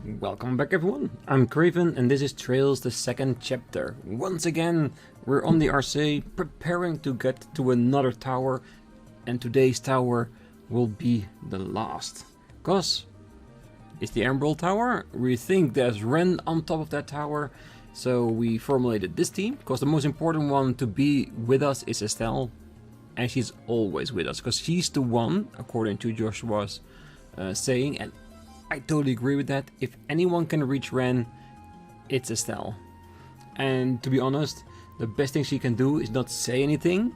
Welcome back everyone, I'm Craven and this is Trails, the second chapter. Once again, we're on the Arseille, preparing to get to another tower, and today's tower will be the last. Cause it's the Amberl Tower. We think there's Renne on top of that tower, so we formulated this team, because the most important one to be with us is Estelle, and she's always with us, because she's the one, according to Joshua's saying, and I totally agree with that. If anyone can reach Renne, it's Estelle. And to be honest, the best thing she can do is not say anything,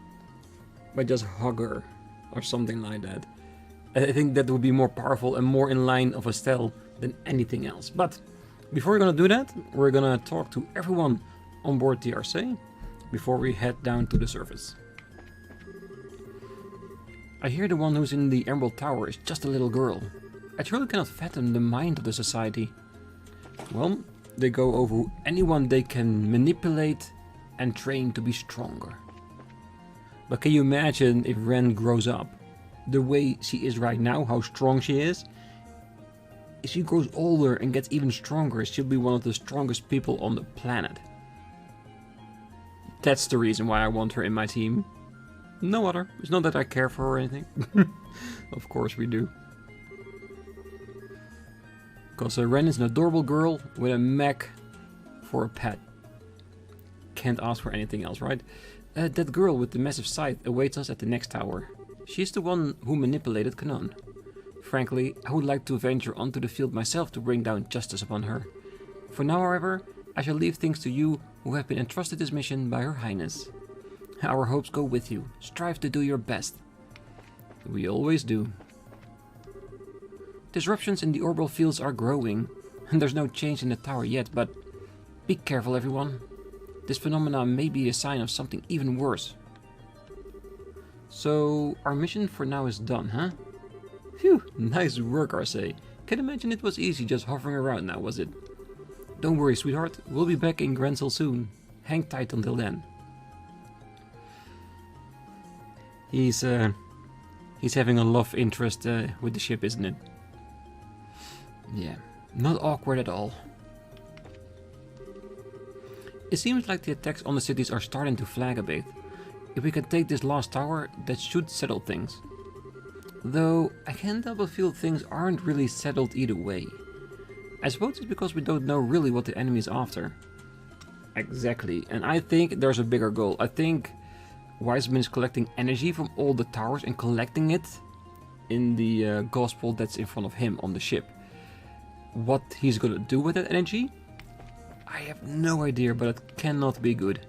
but just hug her or something like that. I think that would be more powerful and more in line of Estelle than anything else. But before we're gonna do that, we're gonna talk to everyone on board the Arseille before we head down to the surface. I hear the one who's in the Amberl Tower is just a little girl. I truly cannot fathom the mind of the society. Well, they go over anyone they can manipulate and train to be stronger. But can you imagine if Renne grows up? The way she is right now, how strong she is. If she grows older and gets even stronger, she'll be one of the strongest people on the planet. That's the reason why I want her in my team. No other. It's not that I care for her or anything. Of course we do. Because Renne is an adorable girl with a mech for a pet. Can't ask for anything else, right? That girl with the massive scythe awaits us at the next tower. She's the one who manipulated Canon. Frankly, I would like to venture onto the field myself to bring down justice upon her. For now, however, I shall leave things to you who have been entrusted this mission by Her Highness. Our hopes go with you. Strive to do your best. We always do. Disruptions in the orbital fields are growing, and there's no change in the tower yet, but be careful everyone. This phenomenon may be a sign of something even worse. So, our mission for now is done, huh? Phew, nice work, Arseille. Can't imagine it was easy just hovering around now, was it? Don't worry, sweetheart, we'll be back in Grancel soon. Hang tight until then. He's having a love interest with the ship, isn't it? Yeah, not awkward at all. It seems like the attacks on the cities are starting to flag a bit. If we can take this last tower, that should settle things. Though, I can't help but feel things aren't really settled either way. I suppose it's because we don't know really what the enemy is after. Exactly, and I think there's a bigger goal. I think Wiseman is collecting energy from all the towers and collecting it in the gospel that's in front of him on the ship. What he's gonna do with that energy, I have no idea, but it cannot be good.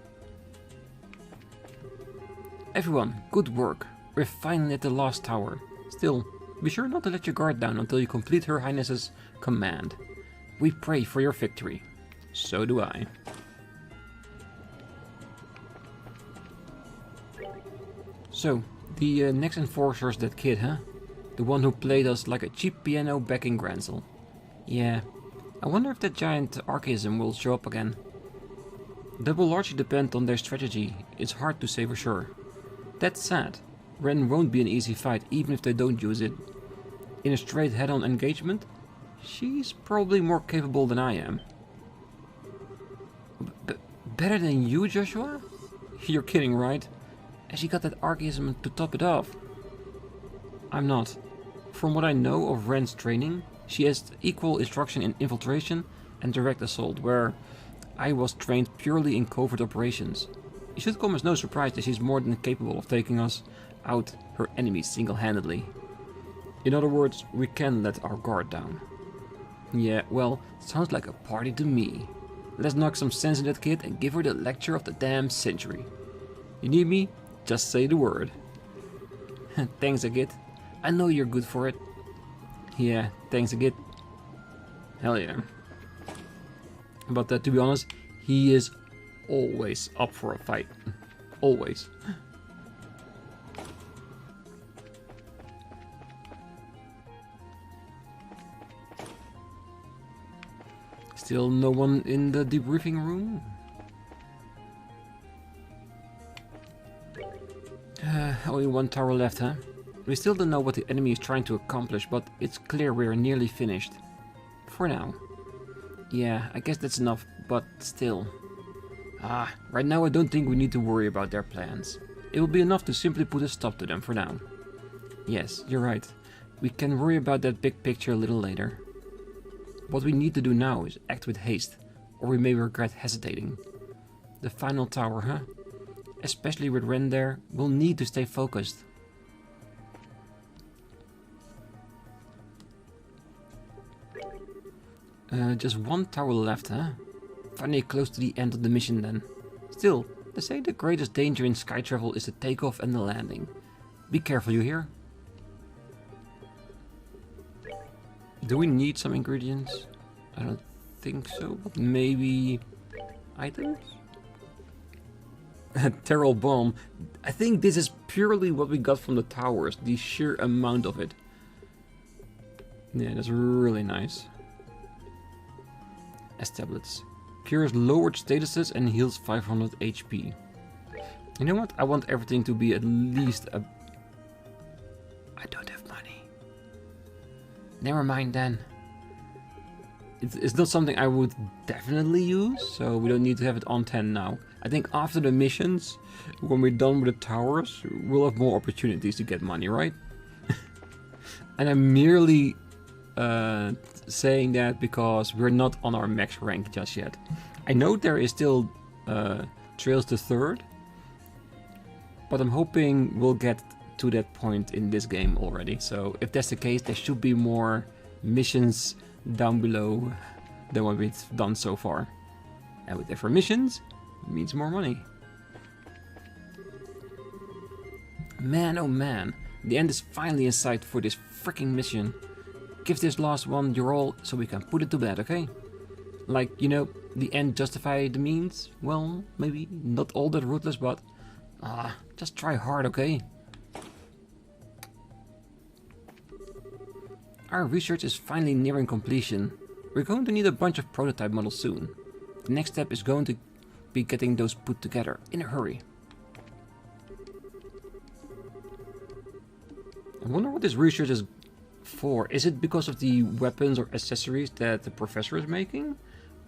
Everyone, good work. We're finally at the last tower. Still, be sure not to let your guard down until you complete Her Highness's command. We pray for your victory. So do I. So, the next enforcer's that kid, huh? The one who played us like a cheap piano back in Grancel. Yeah, I wonder if that giant archaism will show up again. That will largely depend on their strategy. It's hard to say for sure. That's sad. Renne won't be an easy fight even if they don't use it. In a straight head-on engagement, she's probably more capable than I am. Better than you, Joshua? You're kidding, right? And she got that archaism to top it off. I'm not. From what I know of Renne's training, she has equal instruction in infiltration and direct assault, where I was trained purely in covert operations. It should come as no surprise that she's more than capable of taking us out her enemies single-handedly. In other words, we can let our guard down. Yeah, well, sounds like a party to me. Let's knock some sense in that kid and give her the lecture of the damn century. You need me? Just say the word. Thanks, Agit. I know you're good for it. Yeah, thanks, Agit. Hell yeah. But to be honest, he is always up for a fight. Always. Still no one in the debriefing room? Only one tower left, huh? We still don't know what the enemy is trying to accomplish, but it's clear we're nearly finished. For now. Yeah, I guess that's enough, but still. Right now I don't think we need to worry about their plans. It will be enough to simply put a stop to them for now. Yes, you're right. We can worry about that big picture a little later. What we need to do now is act with haste, or we may regret hesitating. The final tower, huh? Especially with Renne there, we'll need to stay focused. Just one tower left, huh? Finally close to the end of the mission then. Still, they say the greatest danger in sky travel is the takeoff and the landing. Be careful, you hear? Do we need some ingredients? I don't think so, but maybe items? Terrell bomb. I think this is purely what we got from the towers, the sheer amount of it. Yeah, that's really nice. As tablets. Cures lowered statuses and heals 500 HP. You know what? I want everything to be at least a... I don't have money. Never mind then. It's not something I would definitely use, so we don't need to have it on 10 now. I think after the missions, when we're done with the towers, we'll have more opportunities to get money, right? And I'm merely saying that because we're not on our max rank just yet. I know there is still Trails to 3rd, but I'm hoping we'll get to that point in this game already. So if that's the case, there should be more missions down below than what we've done so far. And with different missions, it means more money. Man, oh man, the end is finally in sight for this freaking mission. Give this last one your all so we can put it to bed, okay? Like, you know, the end justify the means? Well, maybe not all that ruthless, but just try hard, okay? Our research is finally nearing completion. We're going to need a bunch of prototype models soon. The next step is going to be getting those put together in a hurry. I wonder what this research is for. Is it because of the weapons or accessories that the professor is making?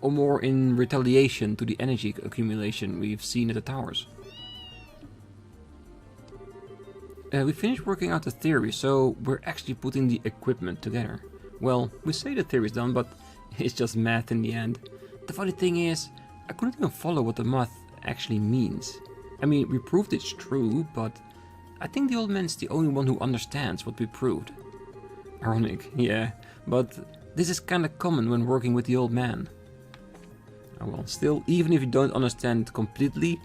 Or more in retaliation to the energy accumulation we've seen at the towers? We finished working out the theory, so we're actually putting the equipment together. Well, we say the theory's done, but it's just math in the end. The funny thing is, I couldn't even follow what the math actually means. I mean, we proved it's true, but I think the old man's the only one who understands what we proved. Ironic, yeah, but this is kinda common when working with the old man. Oh well, still, even if you don't understand it completely,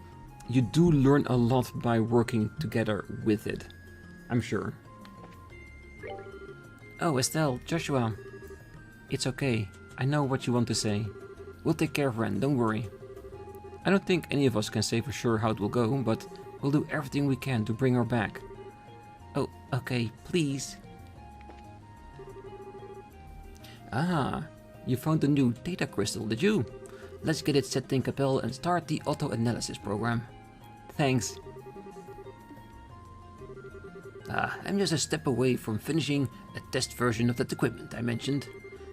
you do learn a lot by working together with it. I'm sure. Oh, Estelle, Joshua. It's okay. I know what you want to say. We'll take care of Renne, don't worry. I don't think any of us can say for sure how it will go, but we'll do everything we can to bring her back. Oh, okay, please. Ah, you found the new data crystal, did you? Let's get it set in Capelle and start the auto-analysis program. Thanks. I'm just a step away from finishing a test version of that equipment I mentioned.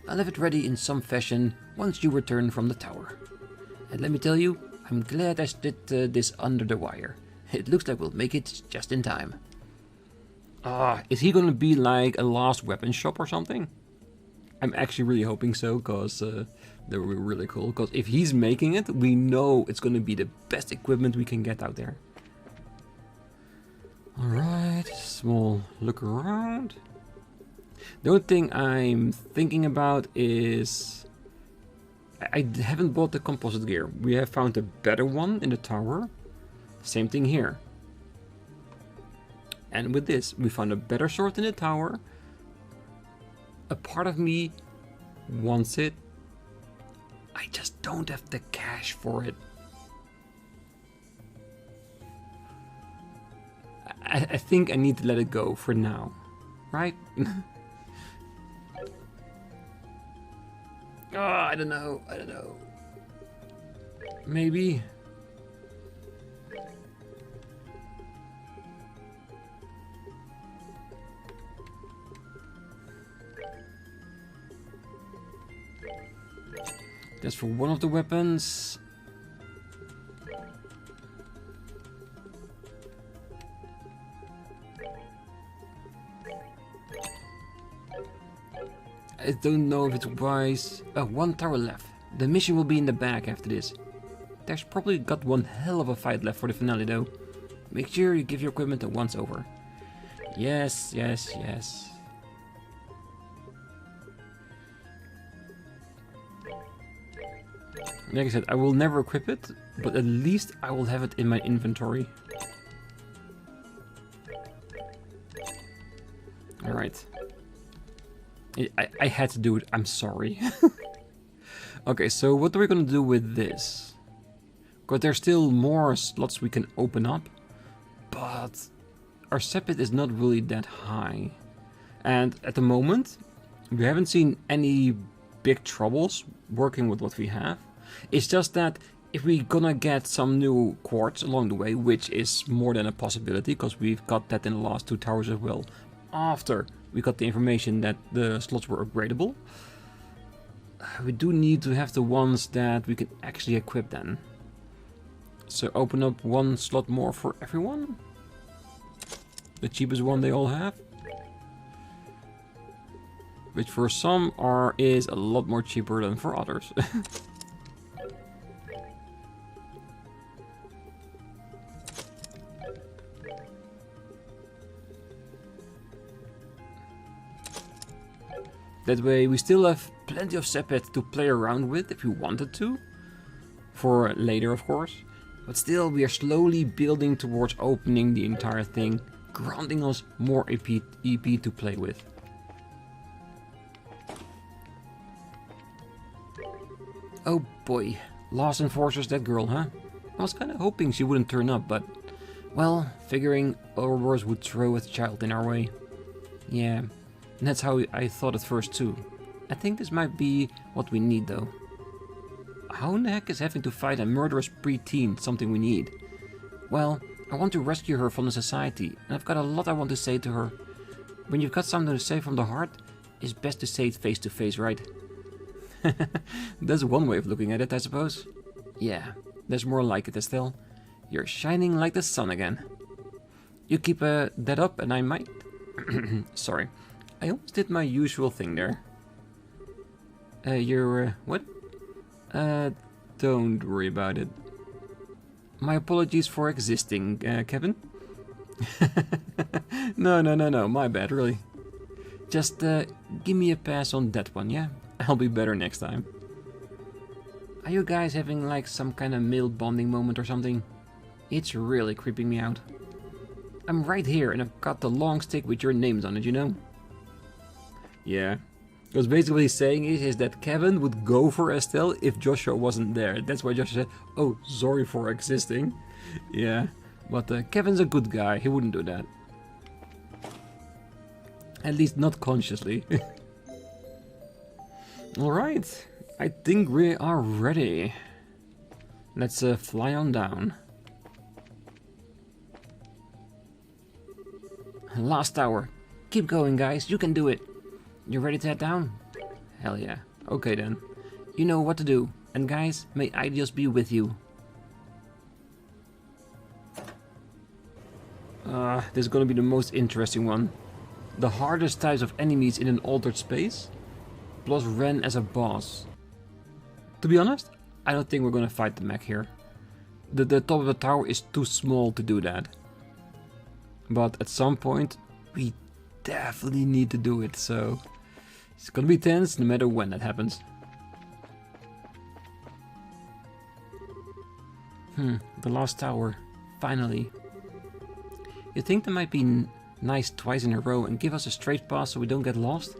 I'll have it ready in some fashion once you return from the tower. And let me tell you, I'm glad I slid this under the wire. It looks like we'll make it just in time. Is he gonna be like a last weapon shop or something? I'm actually really hoping so, because that would be really cool. Because if he's making it, we know it's gonna be the best equipment we can get out there. Alright, small look around. The only thing I'm thinking about is... I haven't bought the composite gear. We have found a better one in the tower. Same thing here. And with this, we found a better sword in the tower. A part of me wants it. I just don't have the cash for it. I think I need to let it go for now, right? I don't know. Maybe. That's for one of the weapons. I don't know if it's wise. One tower left. The mission will be in the bag after this. There's probably got one hell of a fight left for the finale though. Make sure you give your equipment a once over. Yes, yes, yes. Like I said, I will never equip it, but at least I will have it in my inventory. Alright. I had to do it, I'm sorry. Okay, so what are we gonna do with this? Because there's still more slots we can open up, but our sepit is not really that high. And at the moment, we haven't seen any big troubles working with what we have. It's just that if we're gonna get some new quartz along the way, which is more than a possibility, because we've got that in the last 2 towers as well, after we got the information that the slots were upgradable, we do need to have the ones that we can actually equip then. So open up 1 slot more for everyone. The cheapest one they all have. Which for some is a lot more cheaper than for others. That way we still have plenty of sepet to play around with if we wanted to. For later, of course. But still, we are slowly building towards opening the entire thing, granting us more EP to play with. Oh boy, Lost Enforcer's that girl, huh? I was kinda hoping she wouldn't turn up, but... well, figuring Ouroboros would throw a child in our way. Yeah, and that's how I thought at first too. I think this might be what we need though. How in the heck is having to fight a murderous preteen something we need? Well, I want to rescue her from the society, and I've got a lot I want to say to her. When you've got something to say from the heart, it's best to say it face to face, right? That's one way of looking at it, I suppose. Yeah, there's more like it, Estelle. You're shining like the sun again. You keep that up and I might... Sorry, I almost did my usual thing there. What? Don't worry about it. My apologies for existing, Kevin. No, my bad, really. Just give me a pass on that one, yeah? I'll be better next time. Are you guys having like some kind of male bonding moment or something? It's really creeping me out. I'm right here and I've got the long stick with your names on it, you know? Yeah. Because basically he's saying is that Kevin would go for Estelle if Joshua wasn't there. That's why Joshua said, oh, sorry for existing. Yeah, but Kevin's a good guy. He wouldn't do that. At least not consciously. Alright, I think we are ready. Let's fly on down. Last tower. Keep going, guys. You can do it. You ready to head down? Hell yeah. Okay then. You know what to do. And guys, may I just be with you. This is gonna be the most interesting one. The hardest types of enemies in an altered space, plus Renne as a boss. To be honest, I don't think we're gonna fight the mech here. The top of the tower is too small to do that. But at some point, we definitely need to do it, so... it's gonna be tense no matter when that happens. The last tower. Finally. You think that might be nice twice in a row and give us a straight pass so we don't get lost?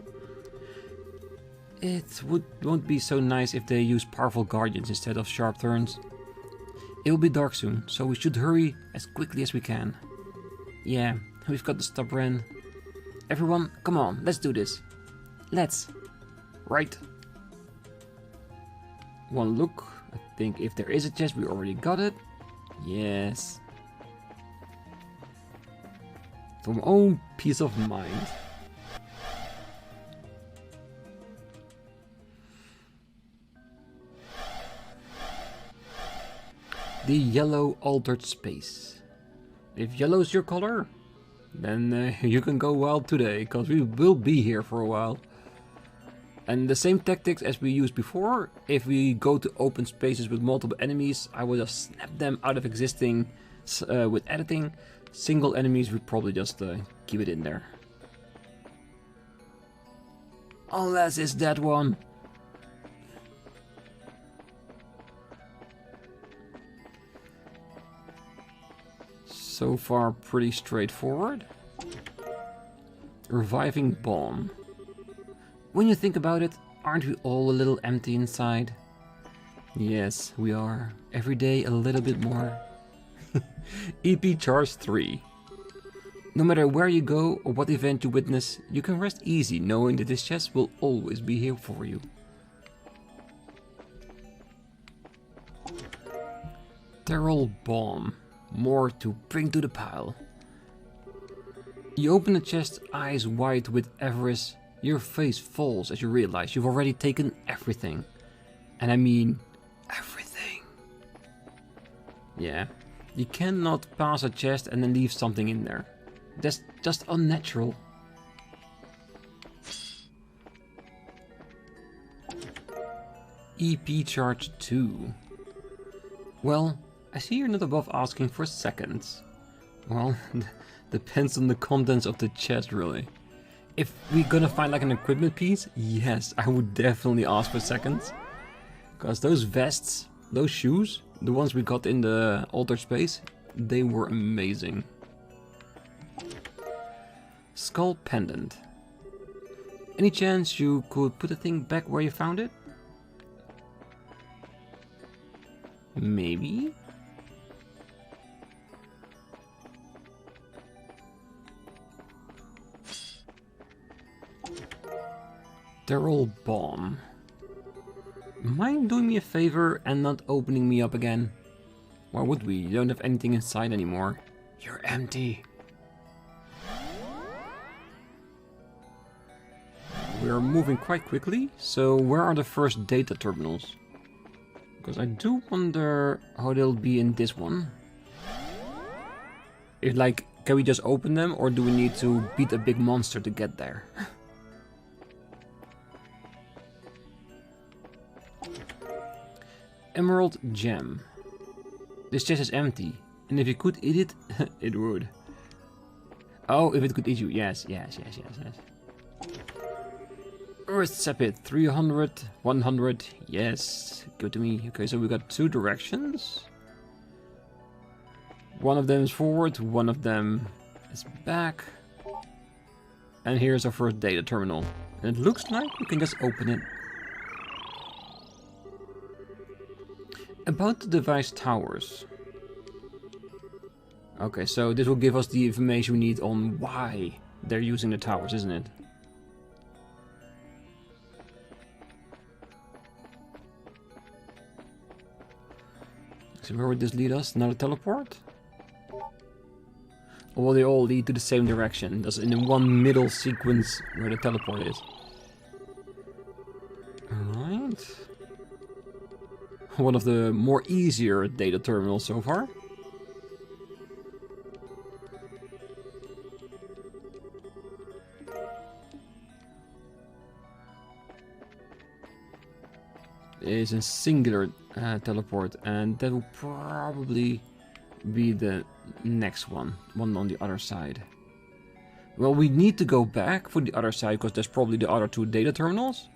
It won't be so nice if they use powerful guardians instead of sharp turns. It will be dark soon, so we should hurry as quickly as we can. Yeah, we've got to stop Renne. Everyone, come on, let's do this. Let's. Right. One look. I think if there is a chest, we already got it. Yes. For my own peace of mind. the yellow altered space. If yellow's your color, then you can go wild today, because we will be here for a while. And the same tactics as we used before. If we go to open spaces with multiple enemies, I will just snap them out of existing with editing. Single enemies, we probably just keep it in there. Unless it's that one. So far, pretty straightforward. Reviving bomb. When you think about it, aren't we all a little empty inside? Yes, we are. Every day a little bit more. EP charge 3. No matter where you go or what event you witness, you can rest easy knowing that this chest will always be here for you. Terrell bomb. More to bring to the pile. You open the chest, eyes wide with avarice. Your face falls as you realize you've already taken everything. And I mean everything. Yeah, you cannot pass a chest and then leave something in there. That's just unnatural. EP charge 2. Well, I see you're not above asking for seconds. Well, depends on the contents of the chest, really. If we're gonna find like an equipment piece, yes, I would definitely ask for seconds. Because those vests, those shoes, the ones we got in the altered space, they were amazing. Skull pendant. Any chance you could put the thing back where you found it? Maybe? Terrell bomb. Mind doing me a favor and not opening me up again? Why would we? You don't have anything inside anymore. You're empty. We're moving quite quickly, so where are the first data terminals? Because I do wonder how they'll be in this one. If like, can we just open them or do we need to beat a big monster to get there? Emerald gem. This chest is empty, and if you could eat it, it would. Oh, if it could eat you, yes. Earth Sapit, 300, 100, yes, good to me. Okay, so we got two directions. One of them is forward, one of them is back. And here's our first data terminal. And it looks like we can just open it. About the device towers. Okay, so this will give us the information we need on why they're using the towers, isn't it? So where would this lead us? Another teleport? Or will they all lead to the same direction? That's in the one middle sequence where the teleport is. Alright. One of the more easier data terminals so far. It is a singular teleport, and that will probably be the next one on the other side. Well, we need to go back for the other side because there's probably the other two data terminals.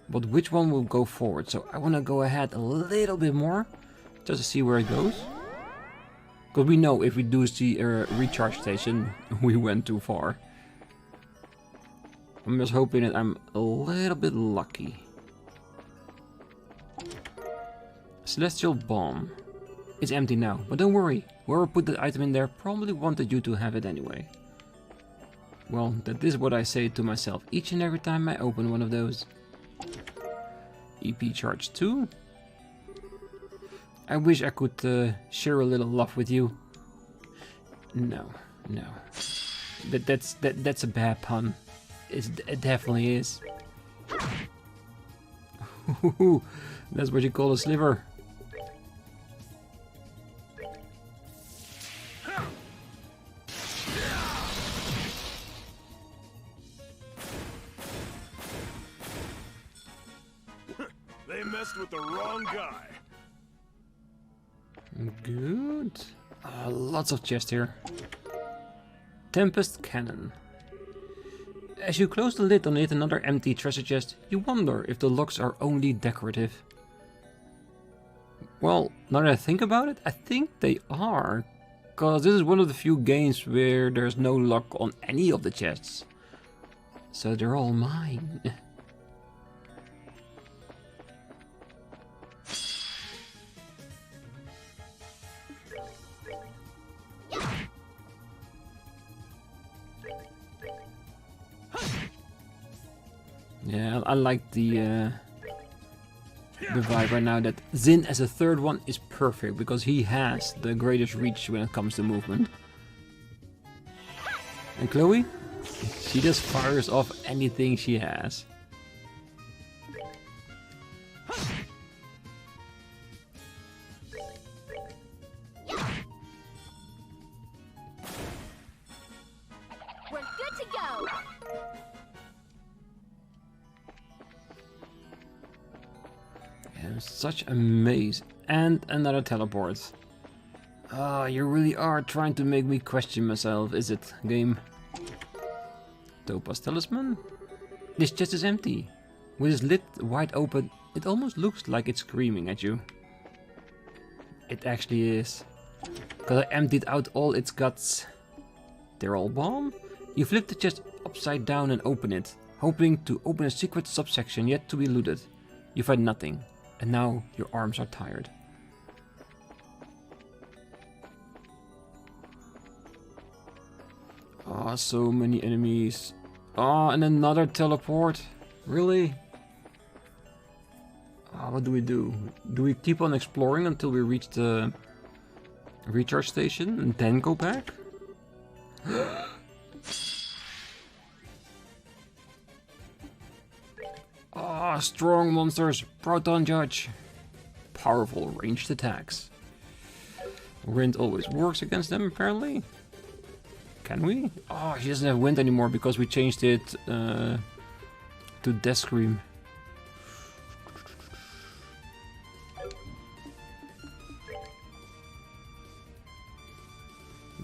But which one will go forward? So I want to go ahead a little bit more, just to see where it goes. Because we know if we do see a recharge station, we went too far. I'm just hoping that I'm a little bit lucky. Celestial Bomb. It's empty now, but don't worry. Whoever put that item in there probably wanted you to have it anyway. Well, that is what I say to myself each and every time I open one of those. EP charge 2. I wish I could share a little love with you. No. That's a bad pun. It definitely is. That's what you call a sliver. messed with the wrong guy. Good. Lots of chests here. Tempest Cannon. As you close the lid on it, another empty treasure chest, you wonder if the locks are only decorative. Well, now that I think about it, I think they are. Because this is one of the few games where there's no lock on any of the chests. So they're all mine. Yeah, I like the vibe right now that Zin as a third one is perfect because he has the greatest reach when it comes to movement. And Chloe? She just fires off anything she has. We're good to go. Yeah, such a maze. And another teleport. Ah, you really are trying to make me question myself, is it, game? Topaz Talisman? This chest is empty. With its lid wide open, it almost looks like it's screaming at you. It actually is. Because I emptied out all its guts. They're all bomb? You flip the chest upside down and open it, hoping to open a secret subsection yet to be looted. You find nothing, and now your arms are tired. Ah, so many enemies. Ah, and another teleport. Really? Ah, what do we do? Do we keep on exploring until we reach the recharge station and then go back? Ah, strong monsters. Proton Judge. Powerful ranged attacks. Wind always works against them, apparently. Can we? Oh, she doesn't have wind anymore because we changed it to Death Scream.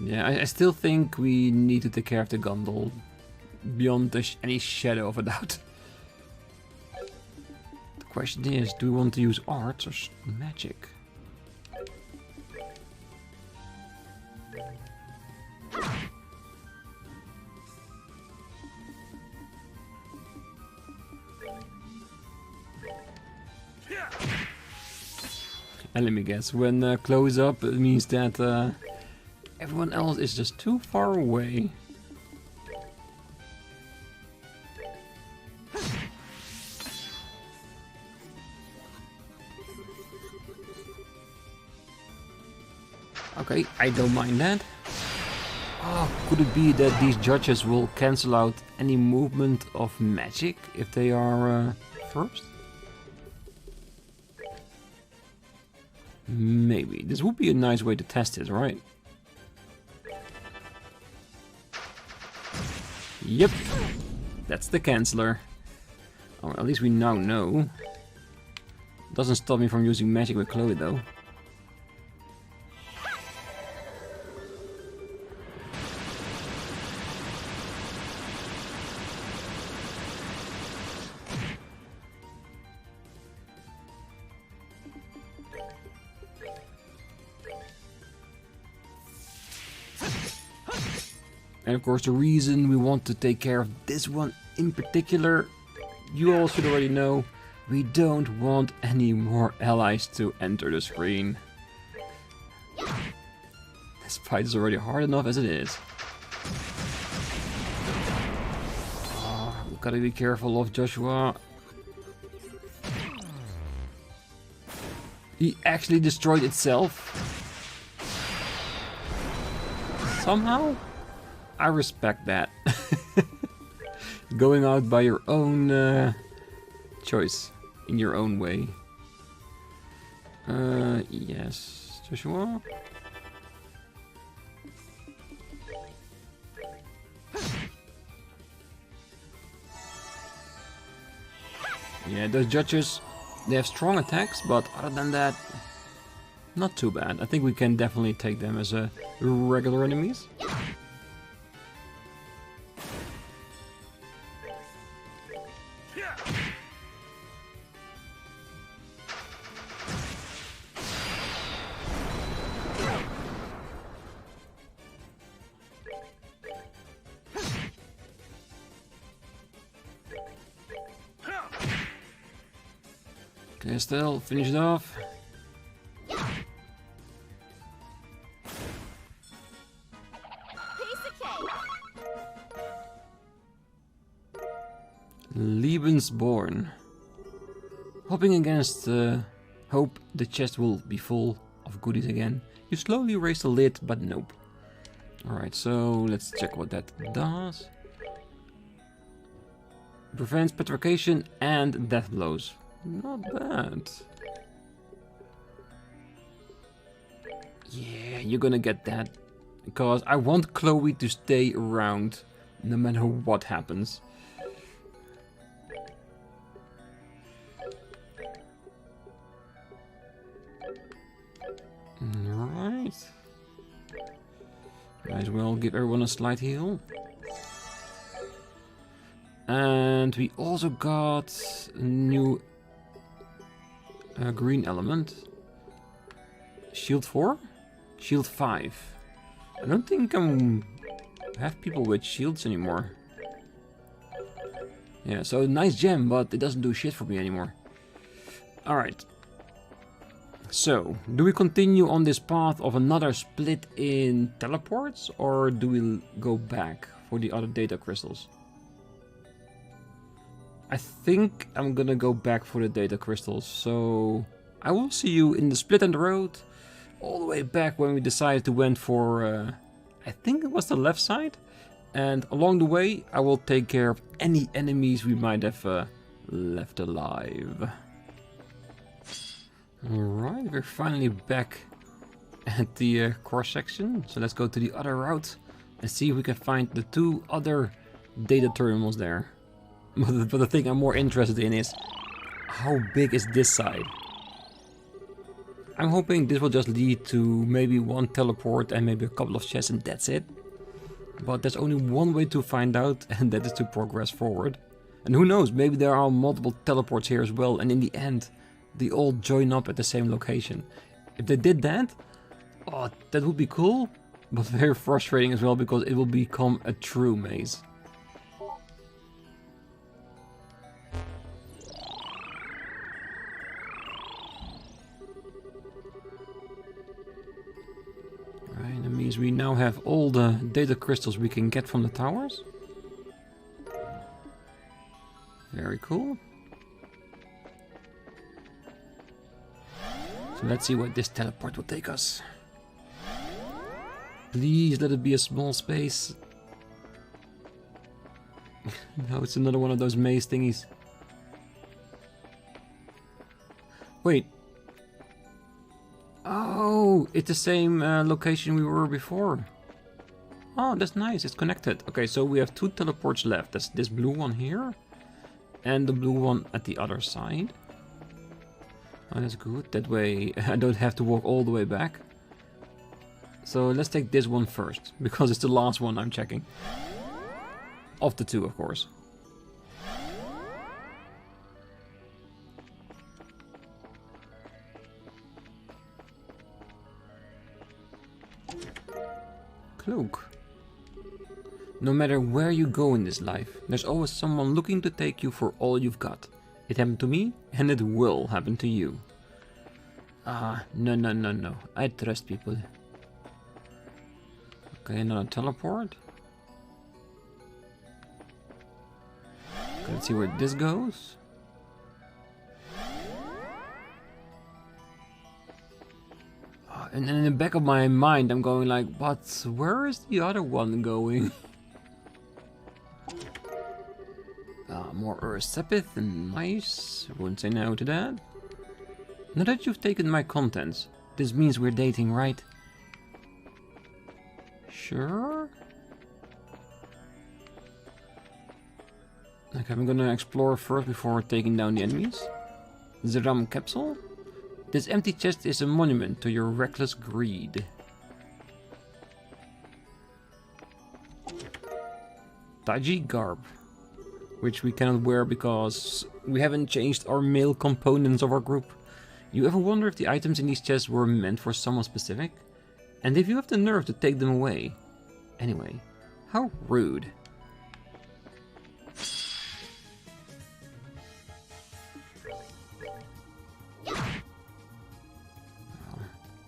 Yeah, I still think we need to take care of the Gondol beyond any shadow of a doubt. The question is, do we want to use arts or magic? And let me guess, when close up, it means that everyone else is just too far away. Okay, I don't mind that. Oh, could it be that these judges will cancel out any movement of magic if they are first? Maybe. This would be a nice way to test it, right? Yep. That's the canceller. Oh, at least we now know. Doesn't stop me from using magic with Chloe, though. And of course the reason we want to take care of this one in particular, you all should already know, we don't want any more allies to enter the screen. This fight is already hard enough as it is. Oh, we gotta be careful of Joshua. He actually destroyed itself. Somehow? I respect that. Going out by your own choice, in your own way. Yes, Joshua? Yeah, those judges They have strong attacks, but other than that, not too bad. I think we can definitely take them as regular enemies. Okay, still finish it off. Piece of cake. Lebensborn. Hoping against hope the chest will be full of goodies again. You slowly raise the lid, but nope. Alright, so let's check what that does. Prevents petrification and death blows. Not bad. Yeah, you're gonna get that. Because I want Chloe to stay around no matter what happens. Alright. Might as well give everyone a slight heal. And we also got a new green element. Shield 4? Shield 5. I don't think I have people with shields anymore. Yeah, so nice gem, but it doesn't do shit for me anymore. Alright. So, do we continue on this path of another split in teleports, or do we go back for the other data crystals? I think I'm gonna go back for the data crystals, so I will see you in the split and the road, all the way back when we decided to went for, I think it was the left side, and along the way I will take care of any enemies we might have left alive. Alright, we're finally back at the core section, so let's go to the other route and see if we can find the two other data terminals there. But the thing I'm more interested in is, how big is this side? I'm hoping this will just lead to maybe one teleport and maybe a couple of chests and that's it. But there's only one way to find out, and that is to progress forward. And who knows, maybe there are multiple teleports here as well, and in the end they all join up at the same location. If they did that, oh, that would be cool, but very frustrating as well, because it will become a true maze. Right, that means we now have all the data crystals we can get from the towers. Very cool. So let's see where this teleport will take us. Please let it be a small space. No, it's another one of those maze thingies. Wait. Oh, it's the same location we were before. Oh, that's nice, it's connected. Okay, so we have two teleports left. That's this blue one here, and the blue one at the other side. Oh, that's good. That way I don't have to walk all the way back. So let's take this one first, because it's the last one I'm checking. Of the two, of course. Cloak. No matter where you go in this life, there's always someone looking to take you for all you've got. It happened to me, and it will happen to you. Ah, no. I trust people. Okay, another teleport. Okay, let's see where this goes. And in the back of my mind, I'm going like, but where is the other one going? More Ursepith, nice. Wouldn't say no to that. Now that you've taken my contents, this means we're dating, right? Sure. Okay, I'm gonna explore first before taking down the enemies. Zeram capsule? This empty chest is a monument to your reckless greed. Taiji garb, which we cannot wear because we haven't changed our male components of our group. You ever wonder if the items in these chests were meant for someone specific? And if you have the nerve to take them away? Anyway, how rude.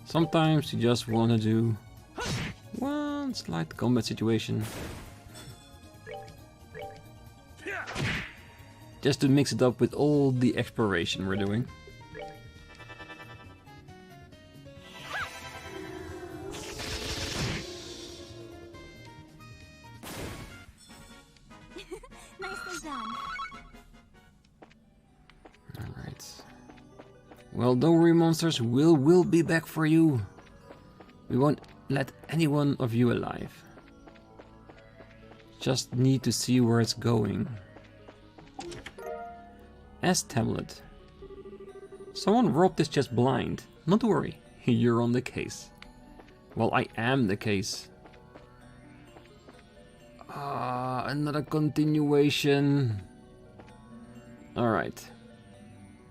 Sometimes you just want to do one slight combat situation. Just to mix it up with all the exploration we're doing. Nicely done. Alright. Well, don't worry, monsters, we'll be back for you. We won't let any one of you alive. Just need to see where it's going. S tablet. Someone robbed this chest blind. Not to worry, you're on the case. Well, I am the case. Another continuation. Alright.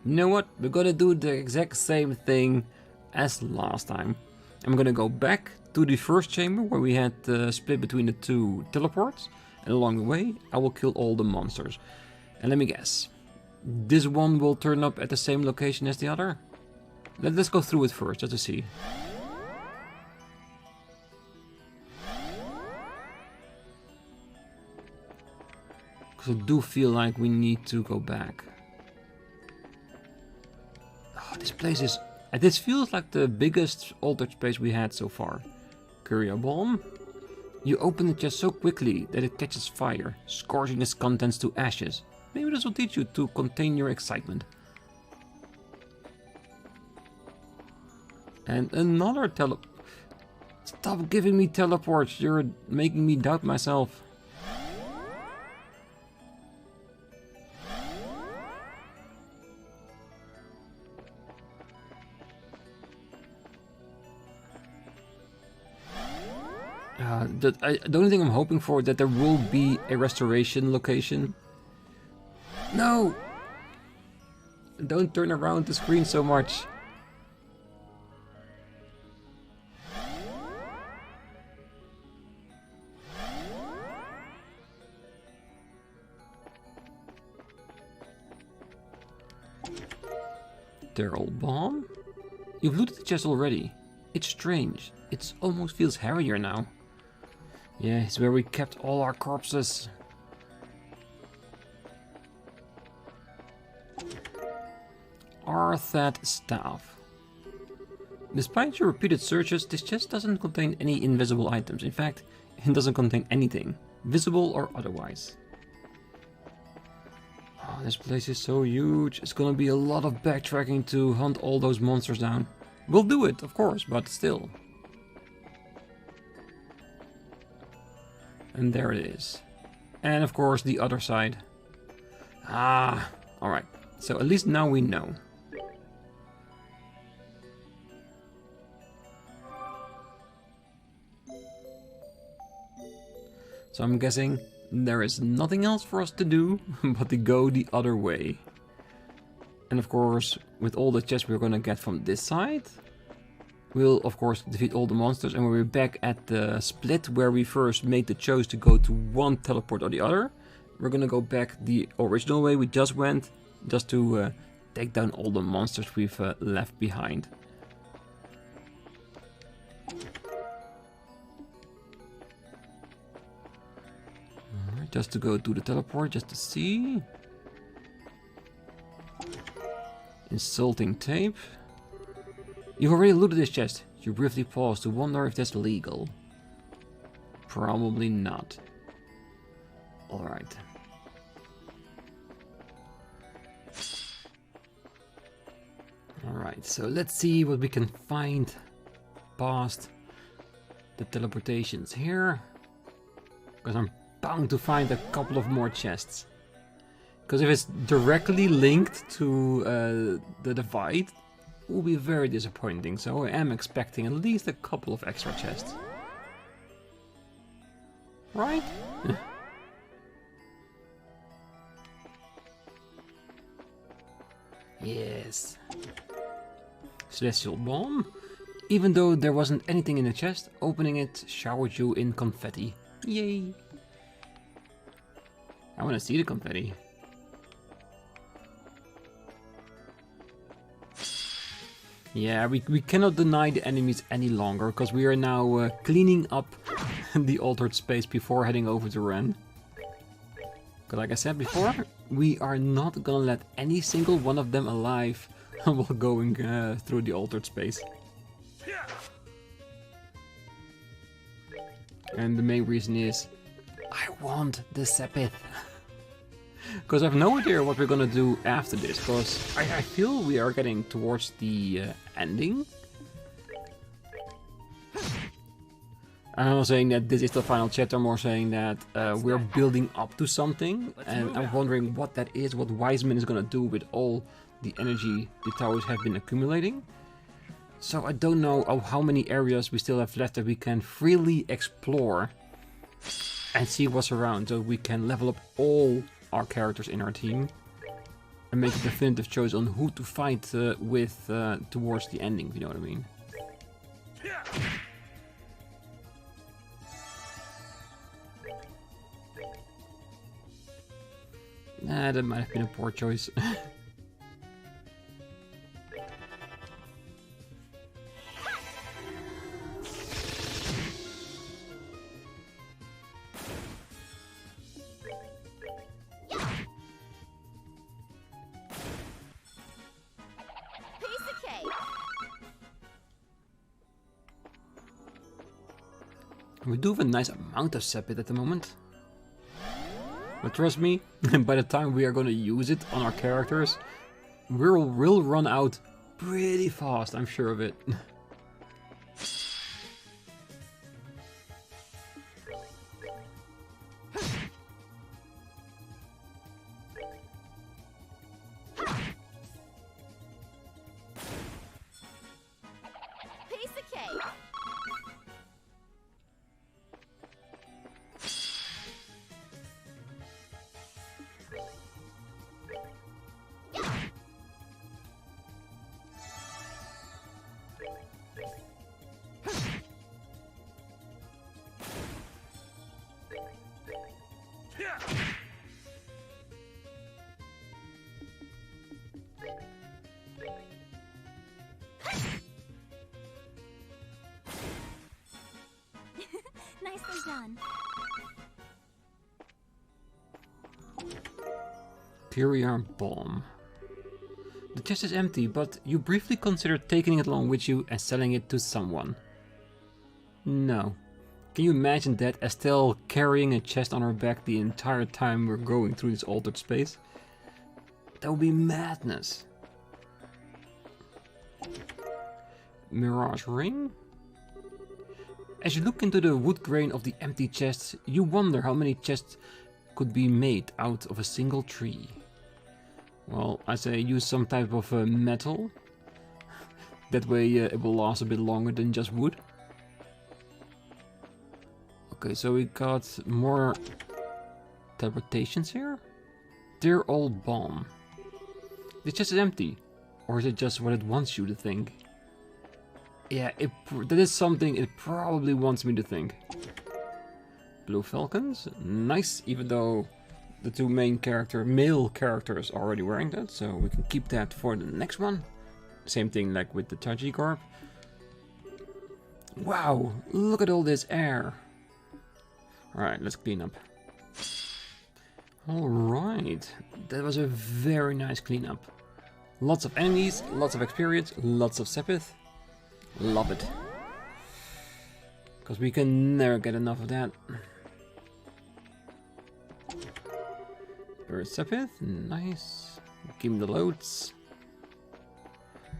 You know what? We're gonna do the exact same thing as last time. I'm gonna go back to the first chamber where we had split between the two teleports. And along the way, I will kill all the monsters. And let me guess. This one will turn up at the same location as the other? Let's go through it first, just to see. Because I do feel like we need to go back. Oh, this place is... This feels like the biggest altered space we had so far. Curio bomb. You open it just so quickly that it catches fire, scorching its contents to ashes. Maybe this will teach you to contain your excitement. And another Stop giving me teleports, you're making me doubt myself. The only thing I'm hoping for is that there will be a restoration location. No! Don't turn around the screen so much. Daryl bomb? You've looted the chest already. It's strange. It almost feels hairier now. Yeah, it's where we kept all our corpses. Arthat staff. Despite your repeated searches, this chest doesn't contain any invisible items. In fact, it doesn't contain anything, visible or otherwise. Oh, this place is so huge. It's gonna be a lot of backtracking to hunt all those monsters down. We'll do it, of course, but still. And there it is. And of course the other side. Ah, alright. So at least now we know. So I'm guessing there is nothing else for us to do but to go the other way. And of course, with all the chests we're gonna get from this side, we'll of course defeat all the monsters, and we'll be back at the split where we first made the choice to go to one teleport or the other. We're gonna go back the original way we just went, just to take down all the monsters we've left behind. Alright, just to go to the teleport, just to see. Insulting tape. You've already looted this chest. You briefly pause to wonder if that's legal. Probably not. Alright. Alright, so let's see what we can find past the teleportations here. Because I'm bound to find a couple of more chests. Because if it's directly linked to the divide, it will be very disappointing. So I am expecting at least a couple of extra chests. Right? Yes. Celestial Bomb. Even though there wasn't anything in the chest, opening it showered you in confetti. Yay! I want to see the confetti. Yeah, we cannot deny the enemies any longer, because we are now cleaning up the altered space before heading over to Renne. Because like I said before, we are not gonna let any single one of them alive while going through the altered space. And the main reason is, I want the Sepith. Because I have no idea what we're gonna do after this, because I feel we are getting towards the ending. I'm not saying that this is the final chapter, I'm more saying that we're building up to something, and I'm wondering what that is, what Wiseman is gonna do with all the energy the towers have been accumulating. So I don't know how many areas we still have left that we can freely explore and see what's around, so we can level up all our characters in our team and make a definitive choice on who to fight with towards the ending, if you know what I mean. Nah, that might have been a poor choice. We do have a nice amount of Sepith at the moment. But trust me, by the time we are going to use it on our characters, we'll run out pretty fast, I'm sure of it. Nicely done. Periar Bomb. The chest is empty, but you briefly considered taking it along with you and selling it to someone. No. Can you imagine that, Estelle carrying a chest on her back the entire time we're going through this altered space? That would be madness. Mirage Ring? As you look into the wood grain of the empty chests, you wonder how many chests could be made out of a single tree. Well, I say use some type of metal. That way it will last a bit longer than just wood. Okay, so we got more teleportations here. Dear old bomb. The chest is empty. Or is it just what it wants you to think? Yeah, that is something it probably wants me to think. Blue Falcons, nice, even though the two main male characters are already wearing that, so we can keep that for the next one. Same thing like with the Tajigarb. Wow, look at all this air. Alright, let's clean up. Alright, that was a very nice cleanup. Lots of enemies, lots of experience, lots of Sepith. Love it. Because we can never get enough of that. There's Sepith, nice. Give me the loads.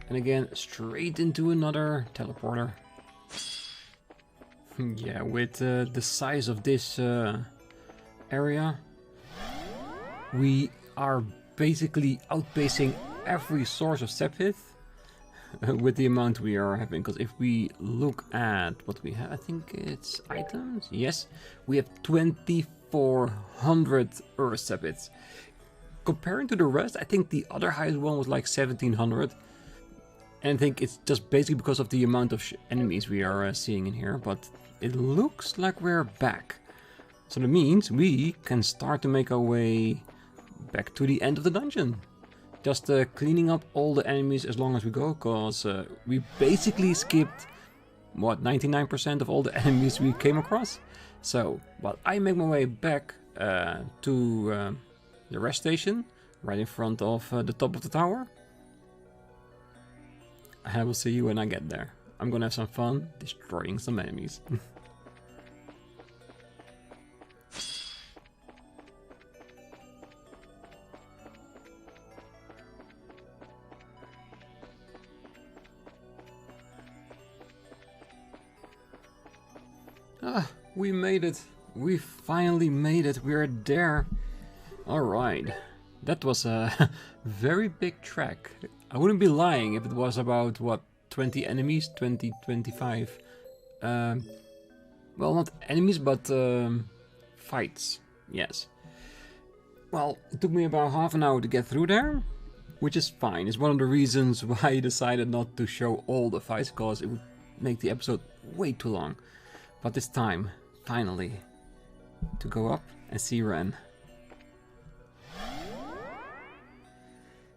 And again, straight into another teleporter. Yeah, with the size of this area, we are basically outpacing every source of Sepith with the amount we are having. Because if we look at what we have, I think it's items. Yes, we have 2,400 Earth Sepiths. Comparing to the rest, I think the other highest one was like 1,700. And I think it's just basically because of the amount of enemies we are seeing in here. But it looks like we're back. So that means we can start to make our way back to the end of the dungeon. Just cleaning up all the enemies as long as we go, because we basically skipped, what, 99% of all the enemies we came across. So, while I make my way back to the rest station, right in front of the top of the tower, I will see you when I get there. I'm gonna have some fun destroying some enemies. Ah, we made it. We finally made it. We're there. Alright. That was a very big track. I wouldn't be lying if it was about, what, 20 enemies? 20, 25. Well, not enemies, but fights. Yes. Well, it took me about half an hour to get through there, which is fine. It's one of the reasons why I decided not to show all the fights, because it would make the episode way too long. But it's time, finally, to go up and see Renne.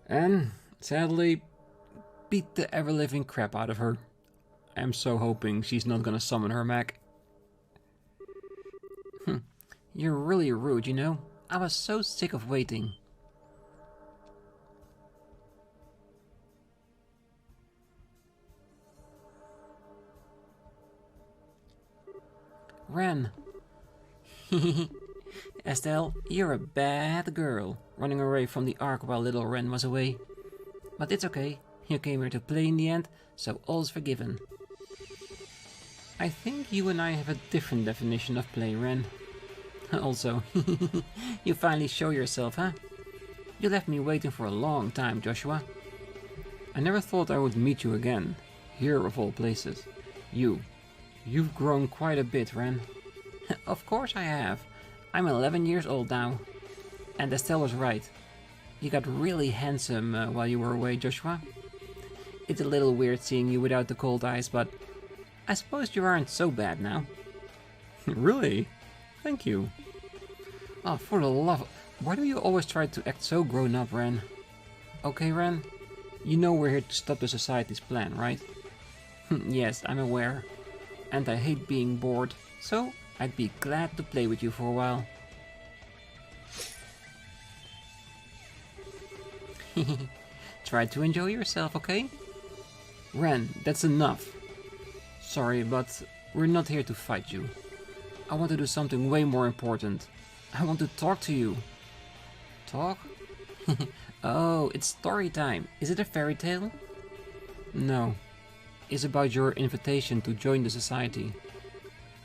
And, sadly, beat the ever-living crap out of her. I'm so hoping she's not gonna summon her Mac. You're really rude, you know? I was so sick of waiting. Renne. Estelle, you're a bad girl, running away from the Ark while little Renne was away. But it's okay, you came here to play in the end, so all's forgiven. I think you and I have a different definition of play, Renne. Also, you finally show yourself, huh? You left me waiting for a long time, Joshua. I never thought I would meet you again, here of all places. You've grown quite a bit, Renne. Of course I have. I'm 11 years old now. And Estelle was right. You got really handsome while you were away, Joshua. It's a little weird seeing you without the cold eyes, but I suppose you aren't so bad now. Really? Thank you. Oh, for the love of... Why do you always try to act so grown up, Renne? Okay, Renne? You know we're here to stop the society's plan, right? Yes, I'm aware. And I hate being bored, so I'd be glad to play with you for a while. Try to enjoy yourself, okay? Renne, that's enough. Sorry, but we're not here to fight you. I want to do something way more important. I want to talk to you. Talk? Oh, it's story time. Is it a fairy tale? No. It's about your invitation to join the society.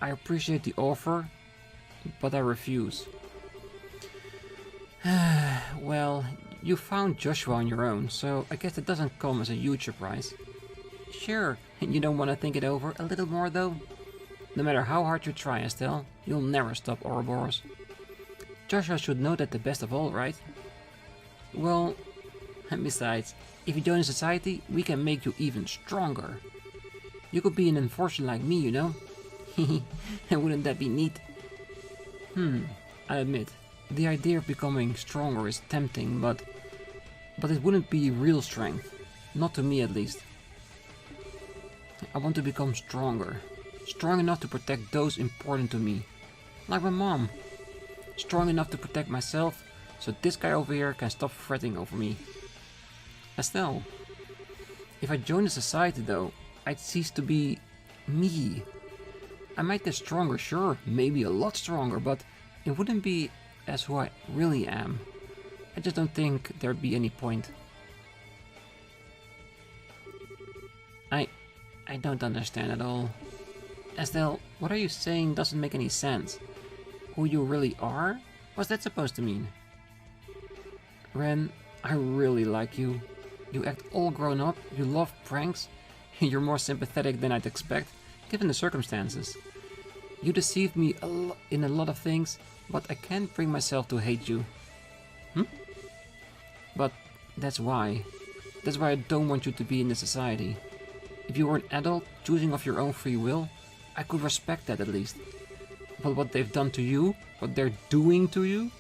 I appreciate the offer, but I refuse. Well, you found Joshua on your own, so I guess it doesn't come as a huge surprise. Sure, you don't want to think it over a little more though? No matter how hard you try, Estelle, you'll never stop Ouroboros. Joshua should know that the best of all, right? Well, and besides, if you join the society, we can make you even stronger. You could be an enforcer like me, you know? Wouldn't that be neat? I admit, the idea of becoming stronger is tempting, but it wouldn't be real strength. Not to me, at least. I want to become stronger. Strong enough to protect those important to me. Like my mom. Strong enough to protect myself, so this guy over here can stop fretting over me. Estelle, if I join the society though, I'd cease to be me. I might get stronger, sure, maybe a lot stronger, but it wouldn't be as who I really am. I just don't think there'd be any point. I don't understand at all. Estelle, what are you saying doesn't make any sense. Who you really are? What's that supposed to mean? Renne, I really like you. You act all grown up, you love pranks, you're more sympathetic than I'd expect, given the circumstances. You deceived me in a lot of things, but I can't bring myself to hate you. But that's why. That's why I don't want you to be in this society. If you were an adult, choosing of your own free will, I could respect that at least. But what they've done to you, what they're doing to you,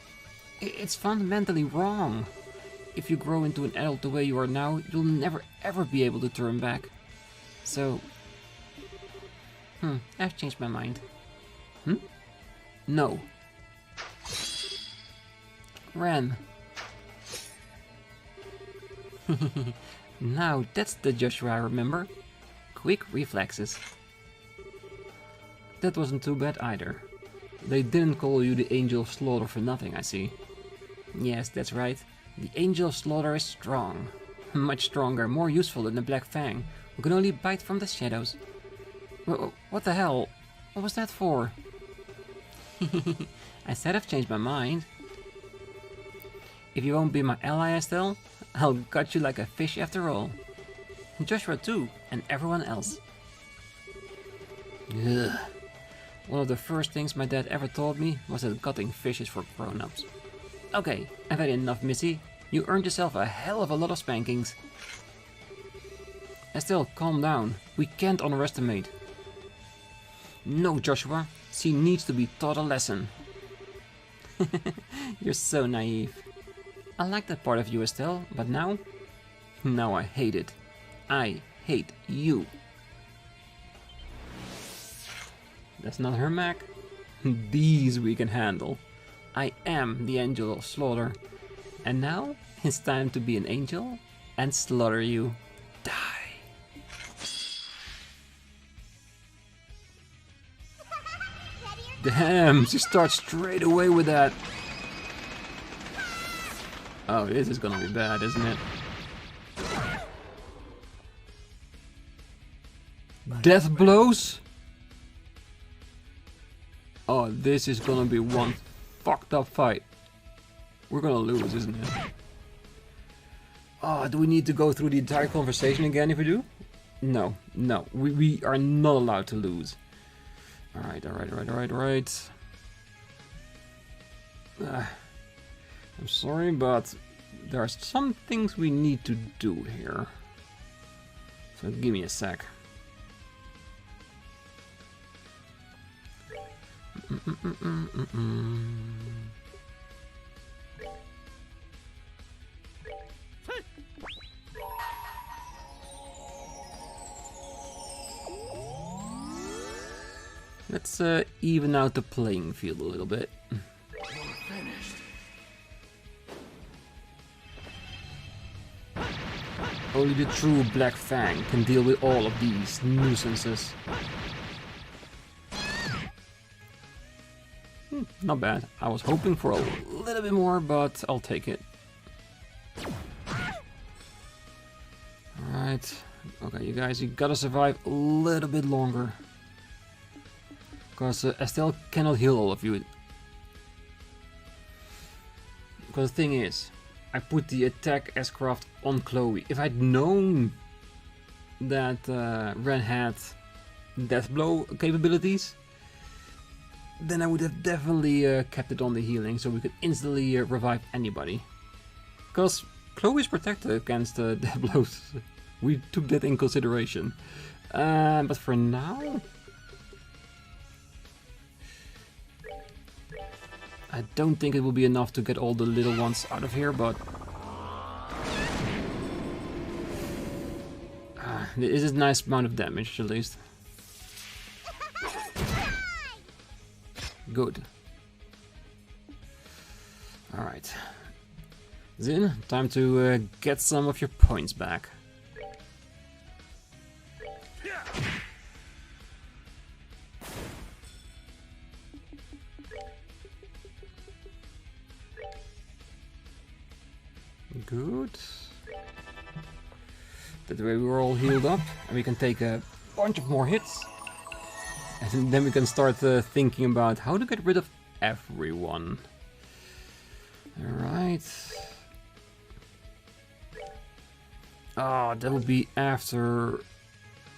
it's fundamentally wrong. If you grow into an adult the way you are now, you'll never ever be able to turn back. So... I've changed my mind. No. Renne. Now that's the Joshua I remember. Quick reflexes. That wasn't too bad either. They didn't call you the Angel of Slaughter for nothing, I see. Yes, that's right. The Angel of Slaughter is strong. Much stronger, more useful than the Black Fang, who can only bite from the shadows. What the hell? What was that for? I said I've changed my mind. If you won't be my ally, Estelle, I'll gut you like a fish after all. Joshua too, and everyone else. Ugh. One of the first things my dad ever taught me was that gutting fish is for grown-ups. Okay, I've had enough, Missy. You earned yourself a hell of a lot of spankings. Estelle, calm down. We can't underestimate. No, Joshua. She needs to be taught a lesson. You're so naive. I like that part of you, Estelle, but now? Now I hate it. I hate you. That's not her Mac. These we can handle. I am the Angel of Slaughter. And now it's time to be an angel and slaughter you. Die. Damn, she starts straight away with that. Oh, this is gonna be bad, isn't it? Death blows? Oh, this is gonna be one fucked up fight. We're gonna lose, isn't it? Oh, do we need to go through the entire conversation again if we do? No, no, we are not allowed to lose. Alright. I'm sorry, but there are some things we need to do here. So give me a sec. Let's even out the playing field a little bit. Only the true Black Fang can deal with all of these nuisances. Not bad. I was hoping for a little bit more, but I'll take it. Alright. Okay, you guys, you gotta survive a little bit longer. Because Estelle cannot heal all of you. Because the thing is, I put the attack S-craft on Chloe. If I'd known that Renne had death blow capabilities, then I would have definitely kept it on the healing, so we could instantly revive anybody. Because Chloe is protected against death blows. We took that in consideration. But for now, I don't think it will be enough to get all the little ones out of here, but this is a nice amount of damage, at least. Good. Alright. Zin, time to get some of your points back. Good. That way we're all healed up and we can take a bunch of more hits. And then we can start thinking about how to get rid of everyone. Alright. Oh, that will be after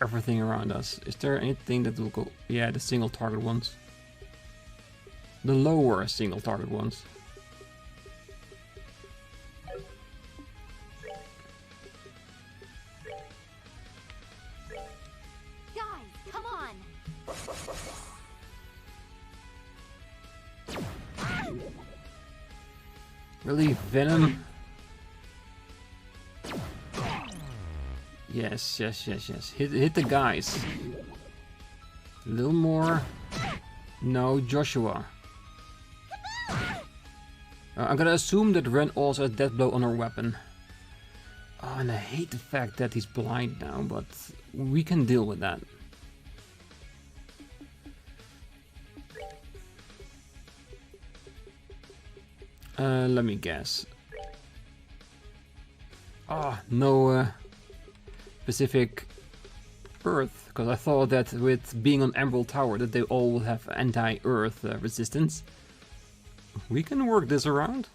everything around us. Is there anything that will go? Yeah, the single target ones. The lower single target ones. Guys, come on. Really, Venom? Yes, yes, yes, yes. Hit the guys. A little more. No, Joshua. I'm gonna assume that Renne also has Death Blow on her weapon. Oh, and I hate the fact that he's blind now, but we can deal with that. Let me guess. Oh, no specific Earth, because I thought that with being on Amberl Tower that they all will have anti-Earth resistance. We can work this around.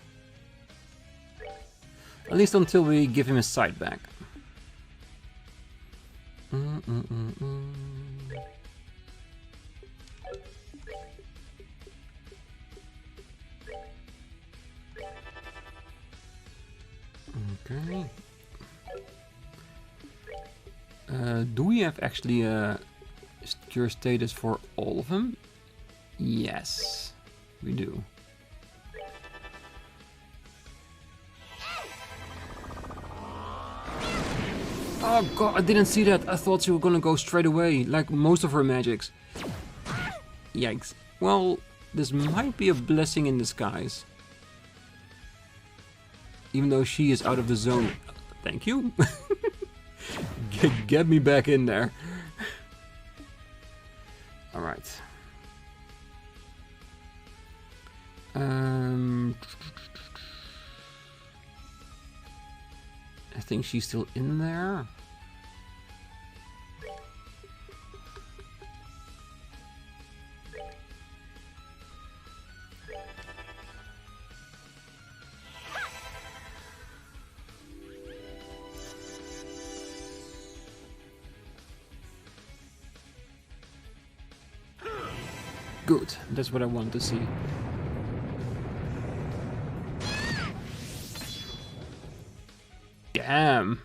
At least until we give him his sight back. Okay. Do we have actually a secure status for all of them? Yes, we do. Oh god, I didn't see that. I thought she was gonna go straight away, like most of her magics. Yikes. Well, this might be a blessing in disguise. Even though she is out of the zone. Thank you. Get me back in there. Alright. I think she's still in there. Good, that's what I want to see. Damn!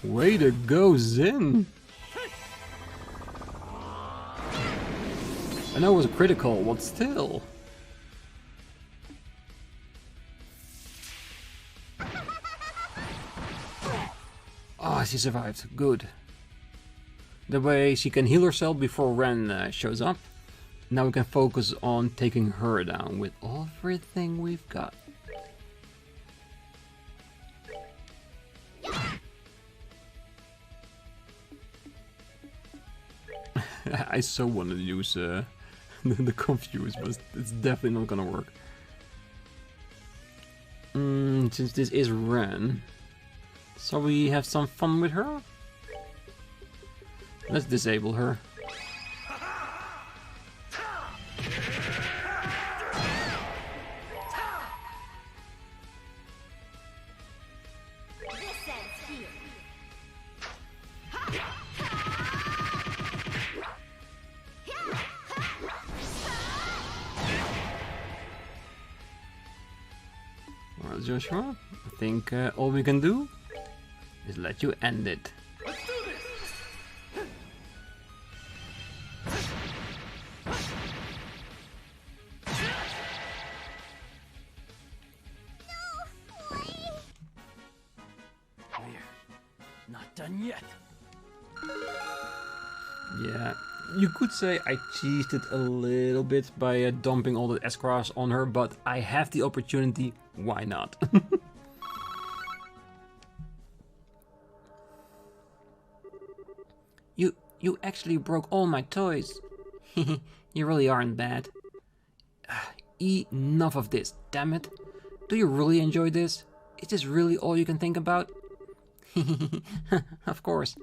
Way to go, Zin! I know it was a critical, but still. Oh, she survived. Good. That way she can heal herself before Renne shows up. Now we can focus on taking her down with everything we've got. I so wanted to use the confuse, but it's definitely not gonna work. Since this is Renne, so we have some fun with her. Let's disable her. Well, Joshua, I think all we can do is let you end it. Yeah, you could say I cheesed it a little bit by dumping all the S-Cross on her, but I have the opportunity, why not? You actually broke all my toys. You really aren't bad. Enough of this, damn it. Do you really enjoy this? Is this really all you can think about? Of course.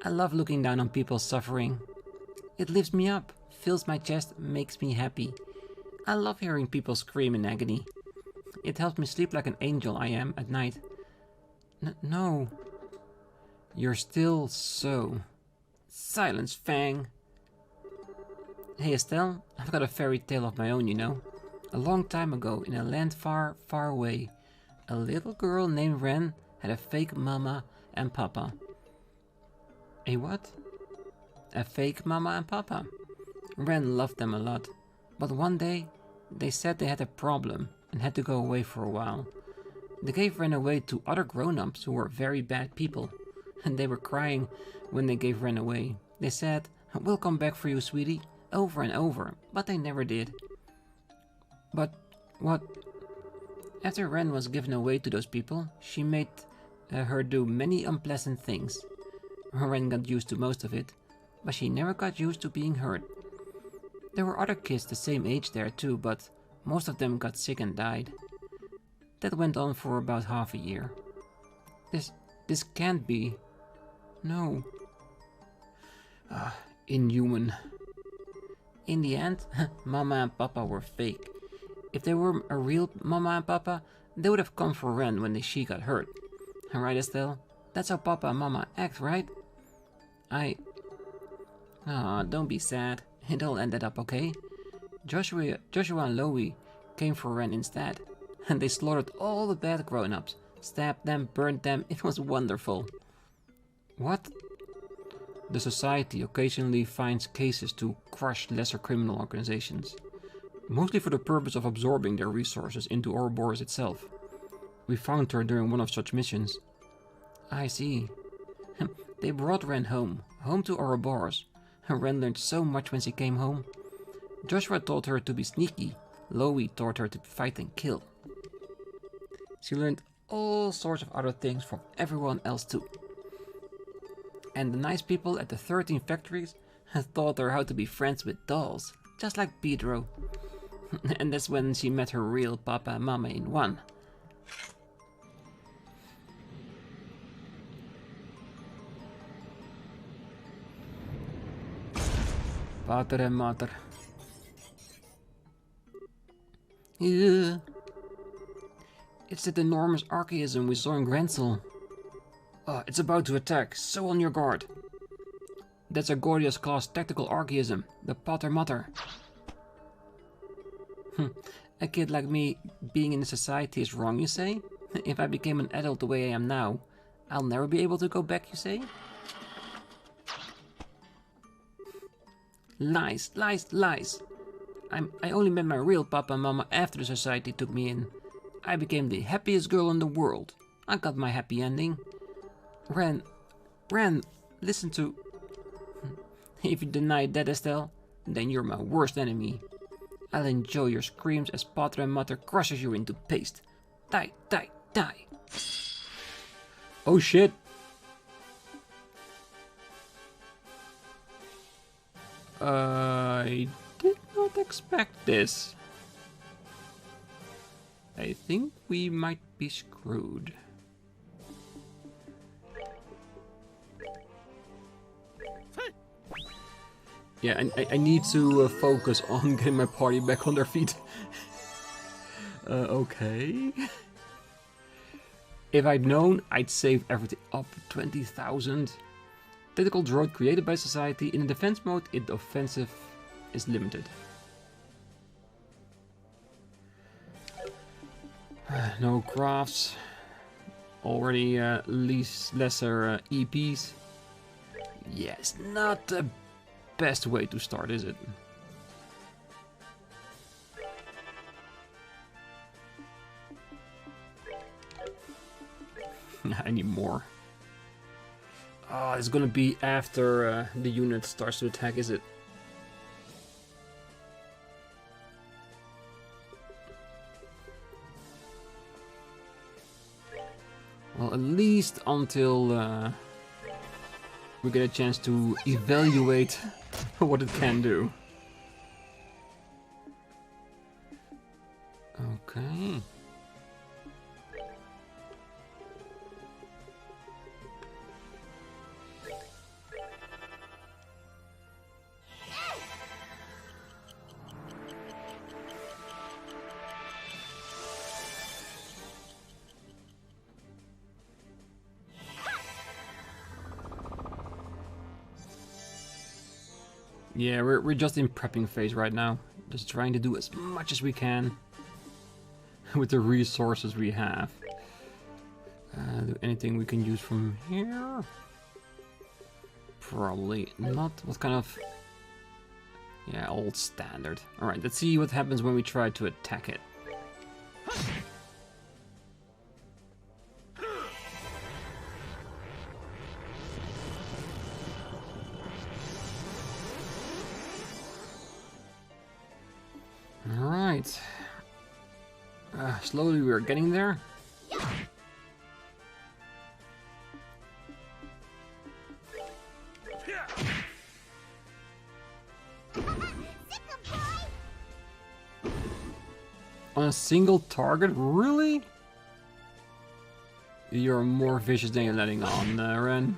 I love looking down on people's suffering. It lifts me up, fills my chest, makes me happy. I love hearing people scream in agony. It helps me sleep like an angel I am at night. No. You're still so... Silence, Fang. Hey Estelle, I've got a fairy tale of my own, you know. A long time ago, in a land far, far away, a little girl named Renne had a fake mama and papa. A what? A fake mama and papa. Renne loved them a lot, but one day they said they had a problem and had to go away for a while. They gave Renne away to other grown-ups who were very bad people, and they were crying when they gave Renne away. They said, "We'll come back for you, sweetie," over and over, but they never did. But what? After Renne was given away to those people, she made her do many unpleasant things. Renne got used to most of it, but she never got used to being hurt. There were other kids the same age there too, but most of them got sick and died. That went on for about half a year. This can't be. No. Inhuman. In the end, Mama and Papa were fake. If they were a real Mama and Papa, they would have come for Renne when she got hurt. Right, Estelle? That's how Papa and Mama act, right? Don't be sad. It all ended up okay. Joshua and Loie came for Renne instead, and they slaughtered all the bad grown-ups, stabbed them, burned them. It was wonderful. What? The society occasionally finds cases to crush lesser criminal organizations, mostly for the purpose of absorbing their resources into Ouroboros itself. We found her during one of such missions. I see. They brought Renne home to Ouroboros. Renne learned so much when she came home. Joshua taught her to be sneaky. Loie taught her to fight and kill. She learned all sorts of other things from everyone else too. And the nice people at the 13 factories had taught her how to be friends with dolls, just like Pedro. And that's when she met her real Papa and Mama in one. Pater and Mater. Yeah. It's that enormous archaism we saw in Grancel. It's about to attack, so on your guard. That's a Gordius-class tactical archaism, the Pater Mater. A kid like me being in the society is wrong, you say? If I became an adult the way I am now, I'll never be able to go back, you say? Lies, lies, lies. I only met my real Papa and Mama after the society took me in. I became the happiest girl in the world. I got my happy ending. Renne, listen to... If you deny that, Estelle, then you're my worst enemy. I'll enjoy your screams as Pater and Mater crushes you into paste. Die, die, die. Oh shit. I did not expect this. I think we might be screwed. Yeah, I need to focus on getting my party back on their feet. Okay. If I'd known, I'd save everything up to 20,000. Tactical droid created by society. In the defense mode, its offensive is limited. No crafts. Already lesser EPs. Yes, not the best way to start, is it? I need more. Oh, it's gonna be after the unit starts to attack, is it? Well, at least until we get a chance to evaluate what it can do. Okay. Yeah, we're just in prepping phase right now. Just trying to do as much as we can with the resources we have. Do anything we can use from here? Probably not. What kind of... Yeah, old standard. Alright, let's see what happens when we try to attack it. Alright. Slowly we're getting there. On a single target? Really? You're more vicious than you're letting on, Renne.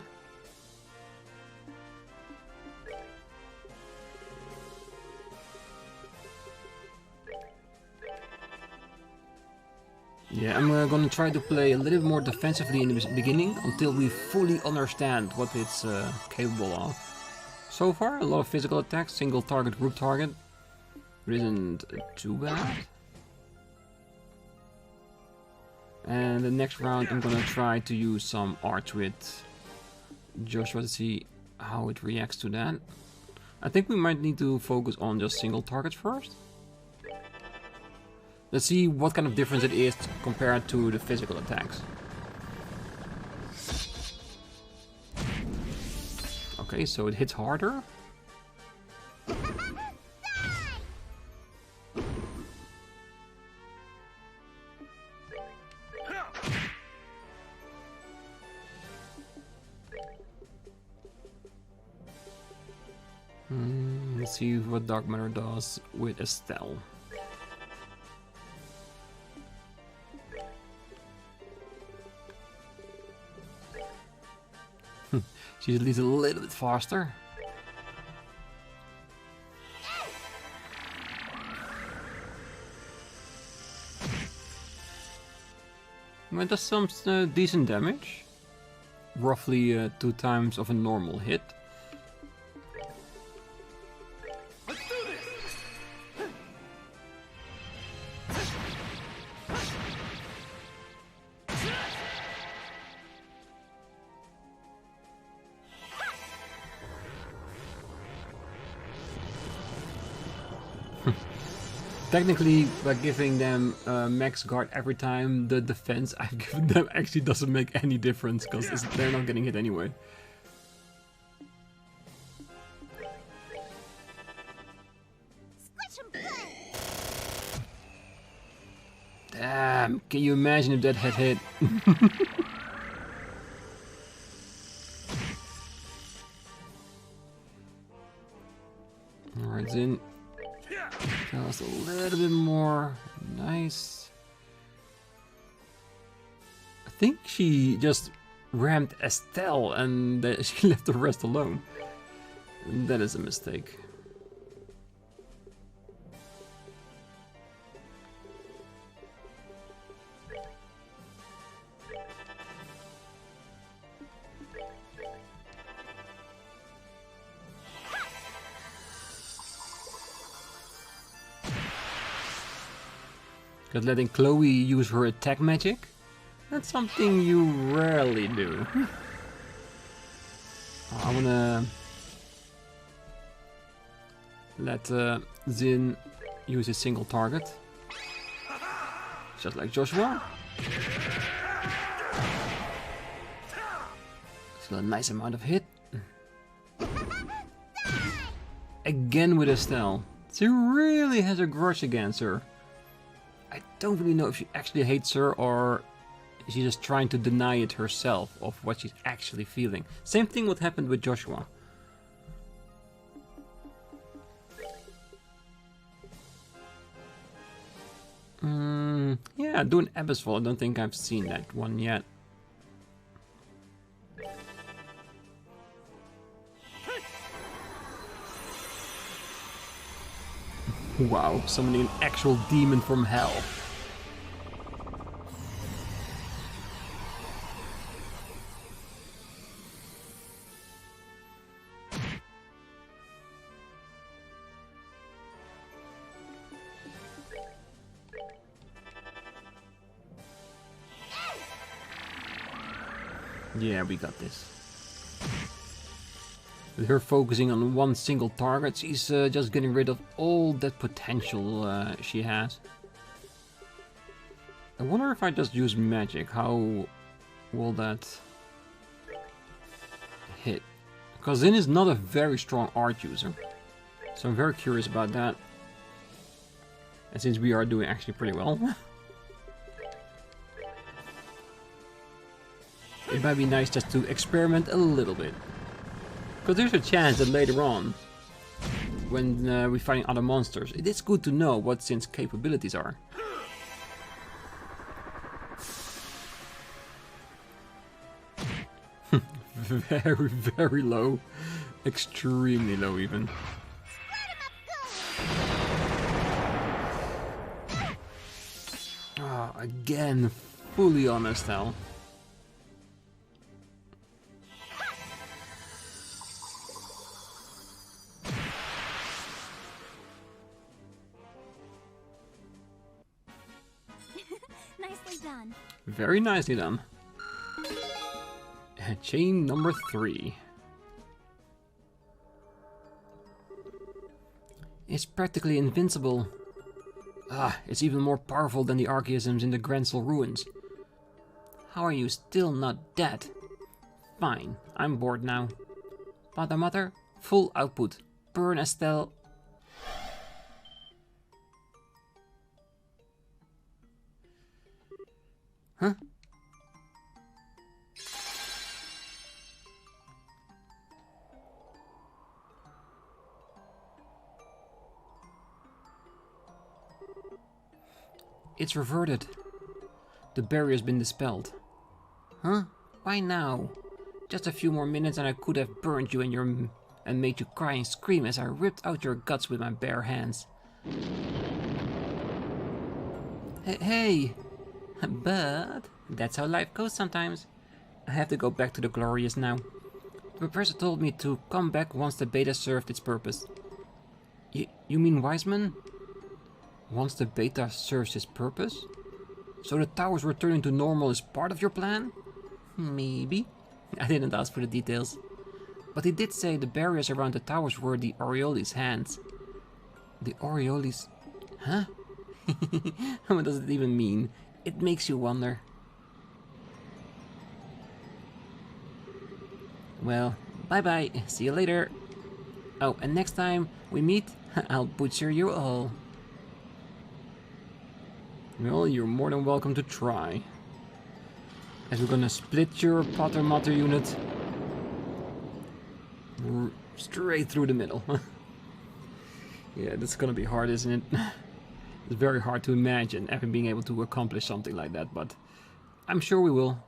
Yeah, I'm gonna try to play a little bit more defensively in the beginning until we fully understand what it's capable of. So far, a lot of physical attacks, single target, group target. It isn't too bad. And the next round I'm gonna try to use some arts with Joshua to see how it reacts to that. I think we might need to focus on just single targets first. Let's see what kind of difference it is compared to the physical attacks. Okay, so it hits harder. Let's see what Dark Matter does with Estelle. She's at least a little bit faster. Well, it does some decent damage. Roughly 2 times of a normal hit. Technically, by giving them max guard every time, the defense I've given them actually doesn't make any difference, because they're not getting hit anyway. Damn, can you imagine if that had hit? Alright, Zin. Tell us a little bit more. Nice. I think she just rammed Estelle and she left the rest alone. That is a mistake. Because letting Chloe use her attack magic, that's something you rarely do. I wanna let Zin use his single target, just like Joshua. Still a nice amount of hit. Again with Estelle. She really has a grudge against her. I don't really know if she actually hates her or she's just trying to deny it herself of what she's actually feeling. Same thing what happened with Joshua. Yeah, do an Abyss Fall. I don't think I've seen that one yet. Wow, summoning an actual demon from hell. Yeah, we got this. With her focusing on one single target, she's just getting rid of all that potential she has. I wonder if I just use magic, how will that hit? Because Zin is not a very strong art user. So I'm very curious about that. And since we are doing actually pretty well. It might be nice just to experiment a little bit. Because there's a chance that later on, when we're fighting other monsters, it is good to know what Zin's capabilities are. Very, very low. Extremely low even. Oh, again, fully on Estelle. Nicely done. Very nicely done. Chain number 3. It's practically invincible. Ah, it's even more powerful than the archaisms in the Grancel ruins. How are you still not dead? Fine, I'm bored now. Father, Mother, full output. Burn Estelle. Huh? It's reverted. The barrier's been dispelled. Huh? Why now? Just a few more minutes and I could have burned you and made you cry and scream as I ripped out your guts with my bare hands. Hey! But that's how life goes sometimes. I have to go back to the Glorious now. The professor told me to come back once the beta served its purpose. You mean Wiseman? Once the beta serves its purpose? So the towers returning to normal is part of your plan? Maybe. I didn't ask for the details. But he did say the barriers around the towers were the Aureolis' hands. The Aureolis... Huh? What does it even mean? It makes you wonder. Well, bye-bye. See you later. Oh, and next time we meet, I'll butcher you all. Well, you're more than welcome to try. As we're gonna split your Pater Mater unit straight through the middle. Yeah, that's gonna be hard, isn't it? It's very hard to imagine ever being able to accomplish something like that, but I'm sure we will.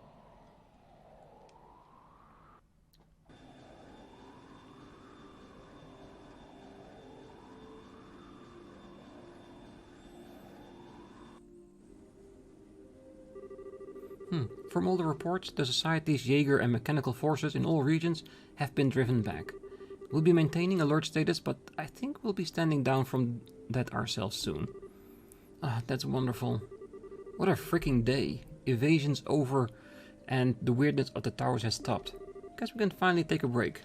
From all the reports, the Society's Jaeger and mechanical forces in all regions have been driven back. We'll be maintaining alert status, but I think we'll be standing down from that ourselves soon. Ah, that's wonderful. What a freaking day. Evasion's over and the weirdness of the towers has stopped. Guess we can finally take a break.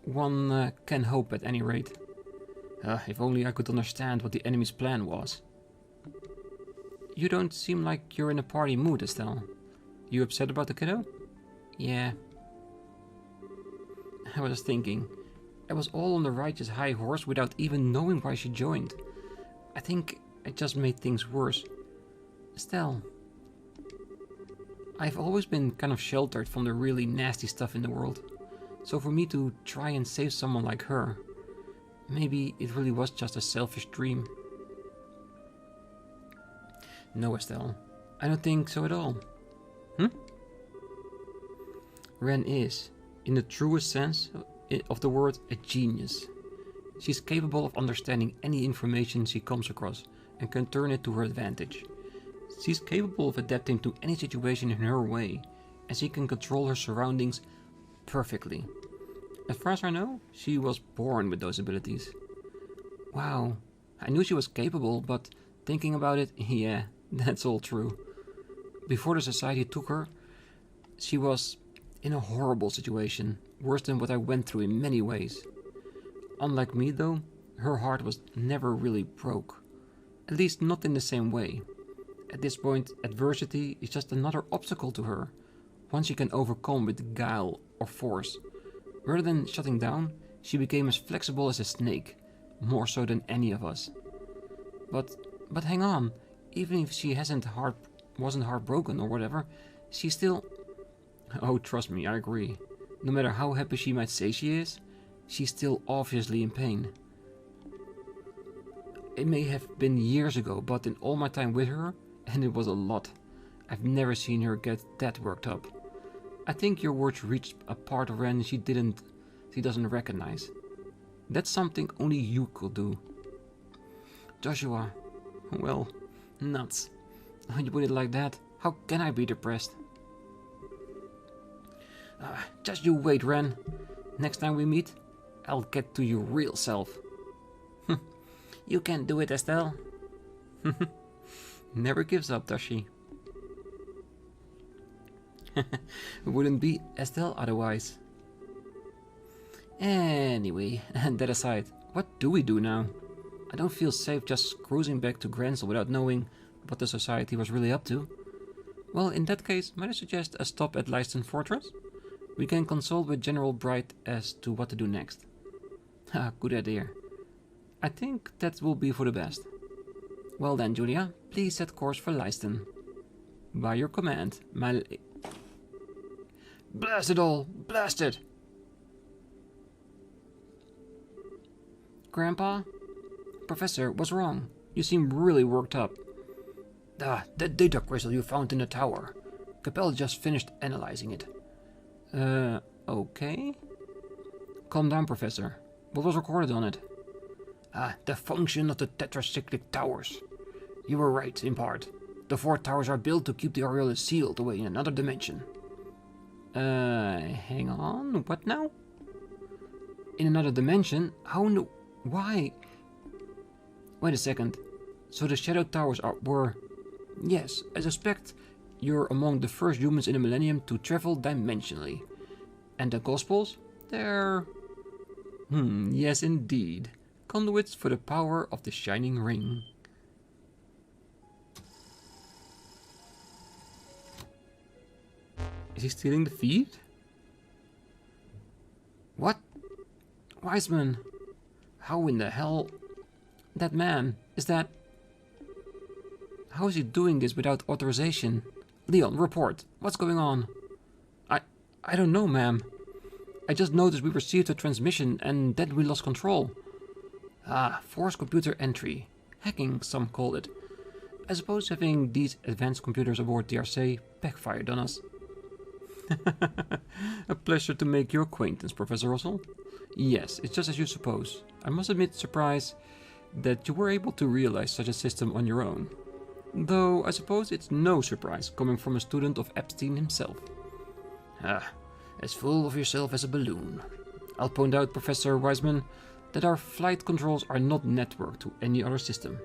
One can hope at any rate. If only I could understand what the enemy's plan was. You don't seem like you're in a party mood, Estelle. You upset about the kiddo? Yeah. I was thinking, I was all on the righteous high horse without even knowing why she joined. I think I just made things worse. Estelle, I've always been kind of sheltered from the really nasty stuff in the world. So for me to try and save someone like her, maybe it really was just a selfish dream. No, Estelle, I don't think so at all. Renne is, in the truest sense of the word, a genius. She's capable of understanding any information she comes across and can turn it to her advantage. She's capable of adapting to any situation in her way, and she can control her surroundings perfectly. As far as I know, she was born with those abilities. Wow, I knew she was capable, but thinking about it, yeah, that's all true. Before the Society took her, She was in a horrible situation, worse than what I went through in many ways. Unlike me though, her heart was never really broke. At least not in the same way. At this point, adversity is just another obstacle to her, one she can overcome with guile or force. Rather than shutting down, she became as flexible as a snake, more so than any of us. But hang on, even if she wasn't heartbroken or whatever, she still... Oh, trust me, I agree. No matter how happy she might say she is, she's still obviously in pain. It may have been years ago, but in all my time with her, and it was a lot, I've never seen her get that worked up. I think your words reached a part of Renne she doesn't recognize. That's something only you could do. Joshua, well, nuts. When you put it like that, how can I be depressed? Just you wait, Renne. Next time we meet, I'll get to your real self. You can't do it, Estelle. Never gives up, does she? Wouldn't be Estelle otherwise. Anyway, that aside, what do we do now? I don't feel safe just cruising back to Grancel without knowing what the society was really up to. Well, in that case, might I suggest a stop at Leiston Fortress? We can consult with General Bright as to what to do next. Good idea. I think that will be for the best. Well then, Julia, please set course for Leiston. By your command, my... Blast it all! Blast it! Grandpa? Professor, what's wrong? You seem really worked up. That data crystal you found in the tower. Capelle just finished analyzing it. Okay? Calm down, Professor. What was recorded on it? The function of the Tetracylic towers. You were right, in part. The 4 towers are built to keep the Aureoles sealed away in another dimension. Hang on, what now? In another dimension? How no... Why? Wait a second. So the Shadow Towers were... Yes, I suspect you're among the first humans in the Millennium to travel dimensionally. And the Gospels? They're... yes indeed. Conduits for the power of the Shining Ring. Is he stealing the feed? What? Wiseman? How in the hell... That man, is that... How is he doing this without authorization? Leon, report. What's going on? I don't know, ma'am. I just noticed we received a transmission and then we lost control. Forced computer entry. Hacking, some call it. I suppose having these advanced computers aboard the Arseille backfired on us. A pleasure to make your acquaintance, Professor Russell. Yes, it's just as you suppose. I must admit surprise that you were able to realize such a system on your own. Though I suppose it's no surprise coming from a student of Epstein himself. As full of yourself as a balloon. I'll point out, Professor Wiseman, that our flight controls are not networked to any other system.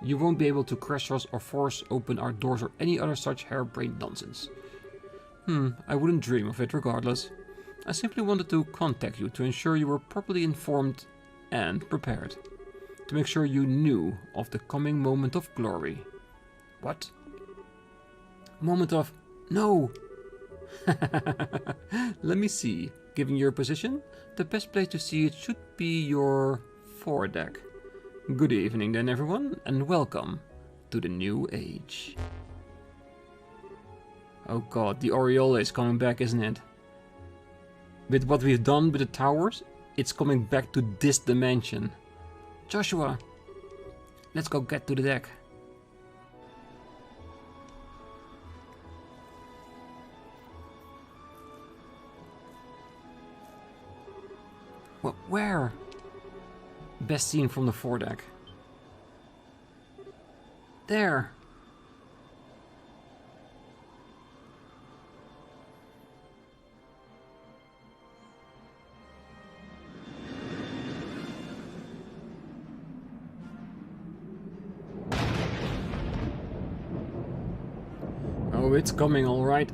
You won't be able to crash us or force open our doors or any other such harebrained nonsense. I wouldn't dream of it regardless. I simply wanted to contact you to ensure you were properly informed and prepared. To make sure you knew of the coming moment of glory. What? Moment of... No! Let me see. Given your position, the best place to see it should be your foredeck. Good evening then, everyone, and welcome to the new age. Oh god, the Aureole is coming back, isn't it? With what we've done with the towers, it's coming back to this dimension. Joshua, let's go get to the deck. Where? Best seen from the foredeck. There. Oh, it's coming, all right.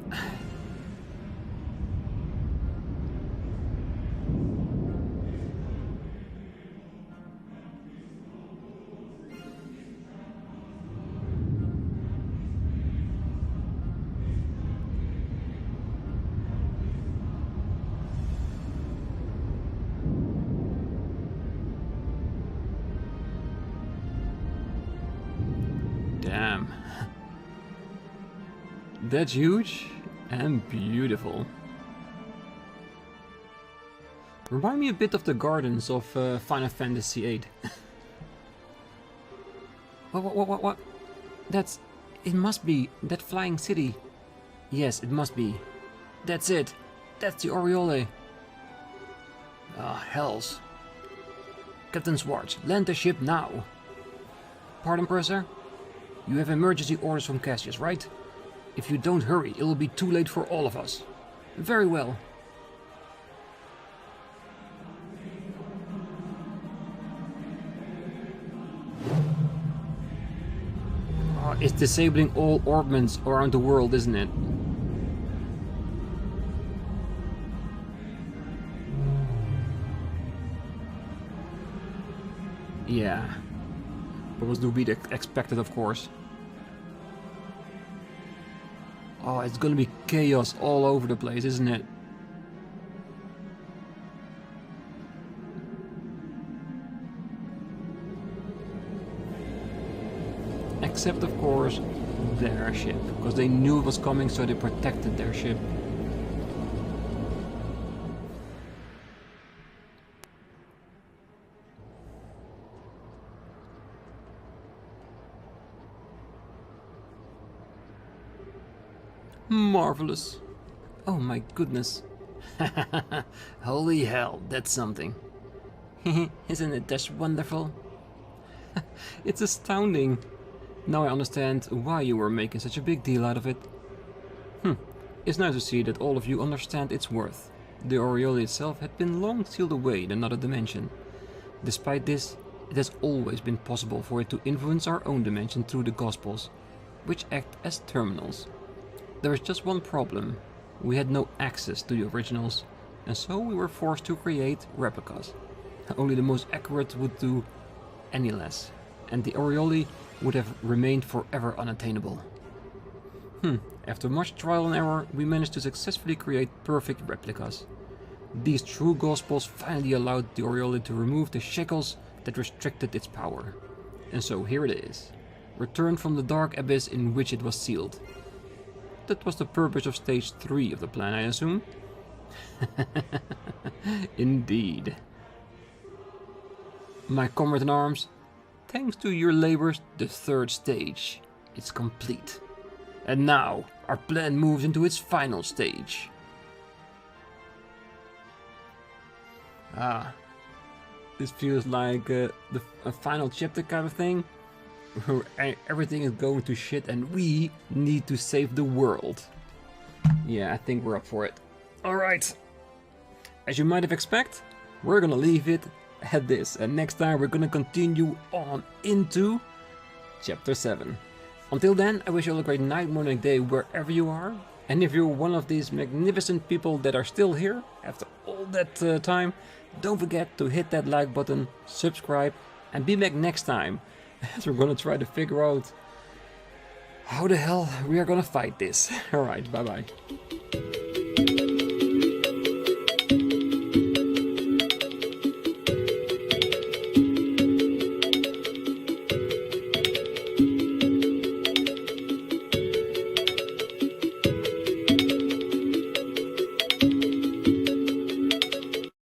Damn. That's huge and beautiful. Remind me a bit of the gardens of Final Fantasy VIII. What? That's... It must be that flying city. Yes, it must be. That's it. That's the Aureole. Ah, hells. Captain Swartz, land the ship now. Pardon, Purser? You have emergency orders from Cassius, right? If you don't hurry, it will be too late for all of us. Very well. Oh, it's disabling all orbments around the world, isn't it? Yeah. What was to be expected, of course. Oh, it's gonna be chaos all over the place, isn't it? Except, of course, their ship. Because they knew it was coming, so they protected their ship. Marvelous. Oh my goodness. Holy hell, that's something. Isn't it just wonderful? It's astounding. Now I understand why you were making such a big deal out of it. It's nice to see that all of you understand its worth. The Aureole itself had been long sealed away in another dimension. Despite this, it has always been possible for it to influence our own dimension through the Gospels, which act as terminals. There is just one problem. We had no access to the originals, and so we were forced to create replicas. Only the most accurate would do any less, and the Aureole would have remained forever unattainable. After much trial and error, we managed to successfully create perfect replicas. These true Gospels finally allowed the Aureole to remove the shackles that restricted its power. And so here it is, returned from the dark abyss in which it was sealed. That was the purpose of stage 3 of the plan, I assume? Indeed. My comrade-in-arms, thanks to your labors, the 3rd stage is complete. And now, our plan moves into its final stage. This feels like a final chapter kind of thing. Where everything is going to shit and we need to save the world. Yeah, I think we're up for it. Alright. As you might have expected, we're gonna leave it at this. And next time we're gonna continue on into Chapter 7. Until then, I wish you all a great night, morning, day, wherever you are. And if you're one of these magnificent people that are still here after all that time, don't forget to hit that like button, subscribe, and be back next time. As we're gonna try to figure out how the hell we are gonna fight this. Alright, bye bye.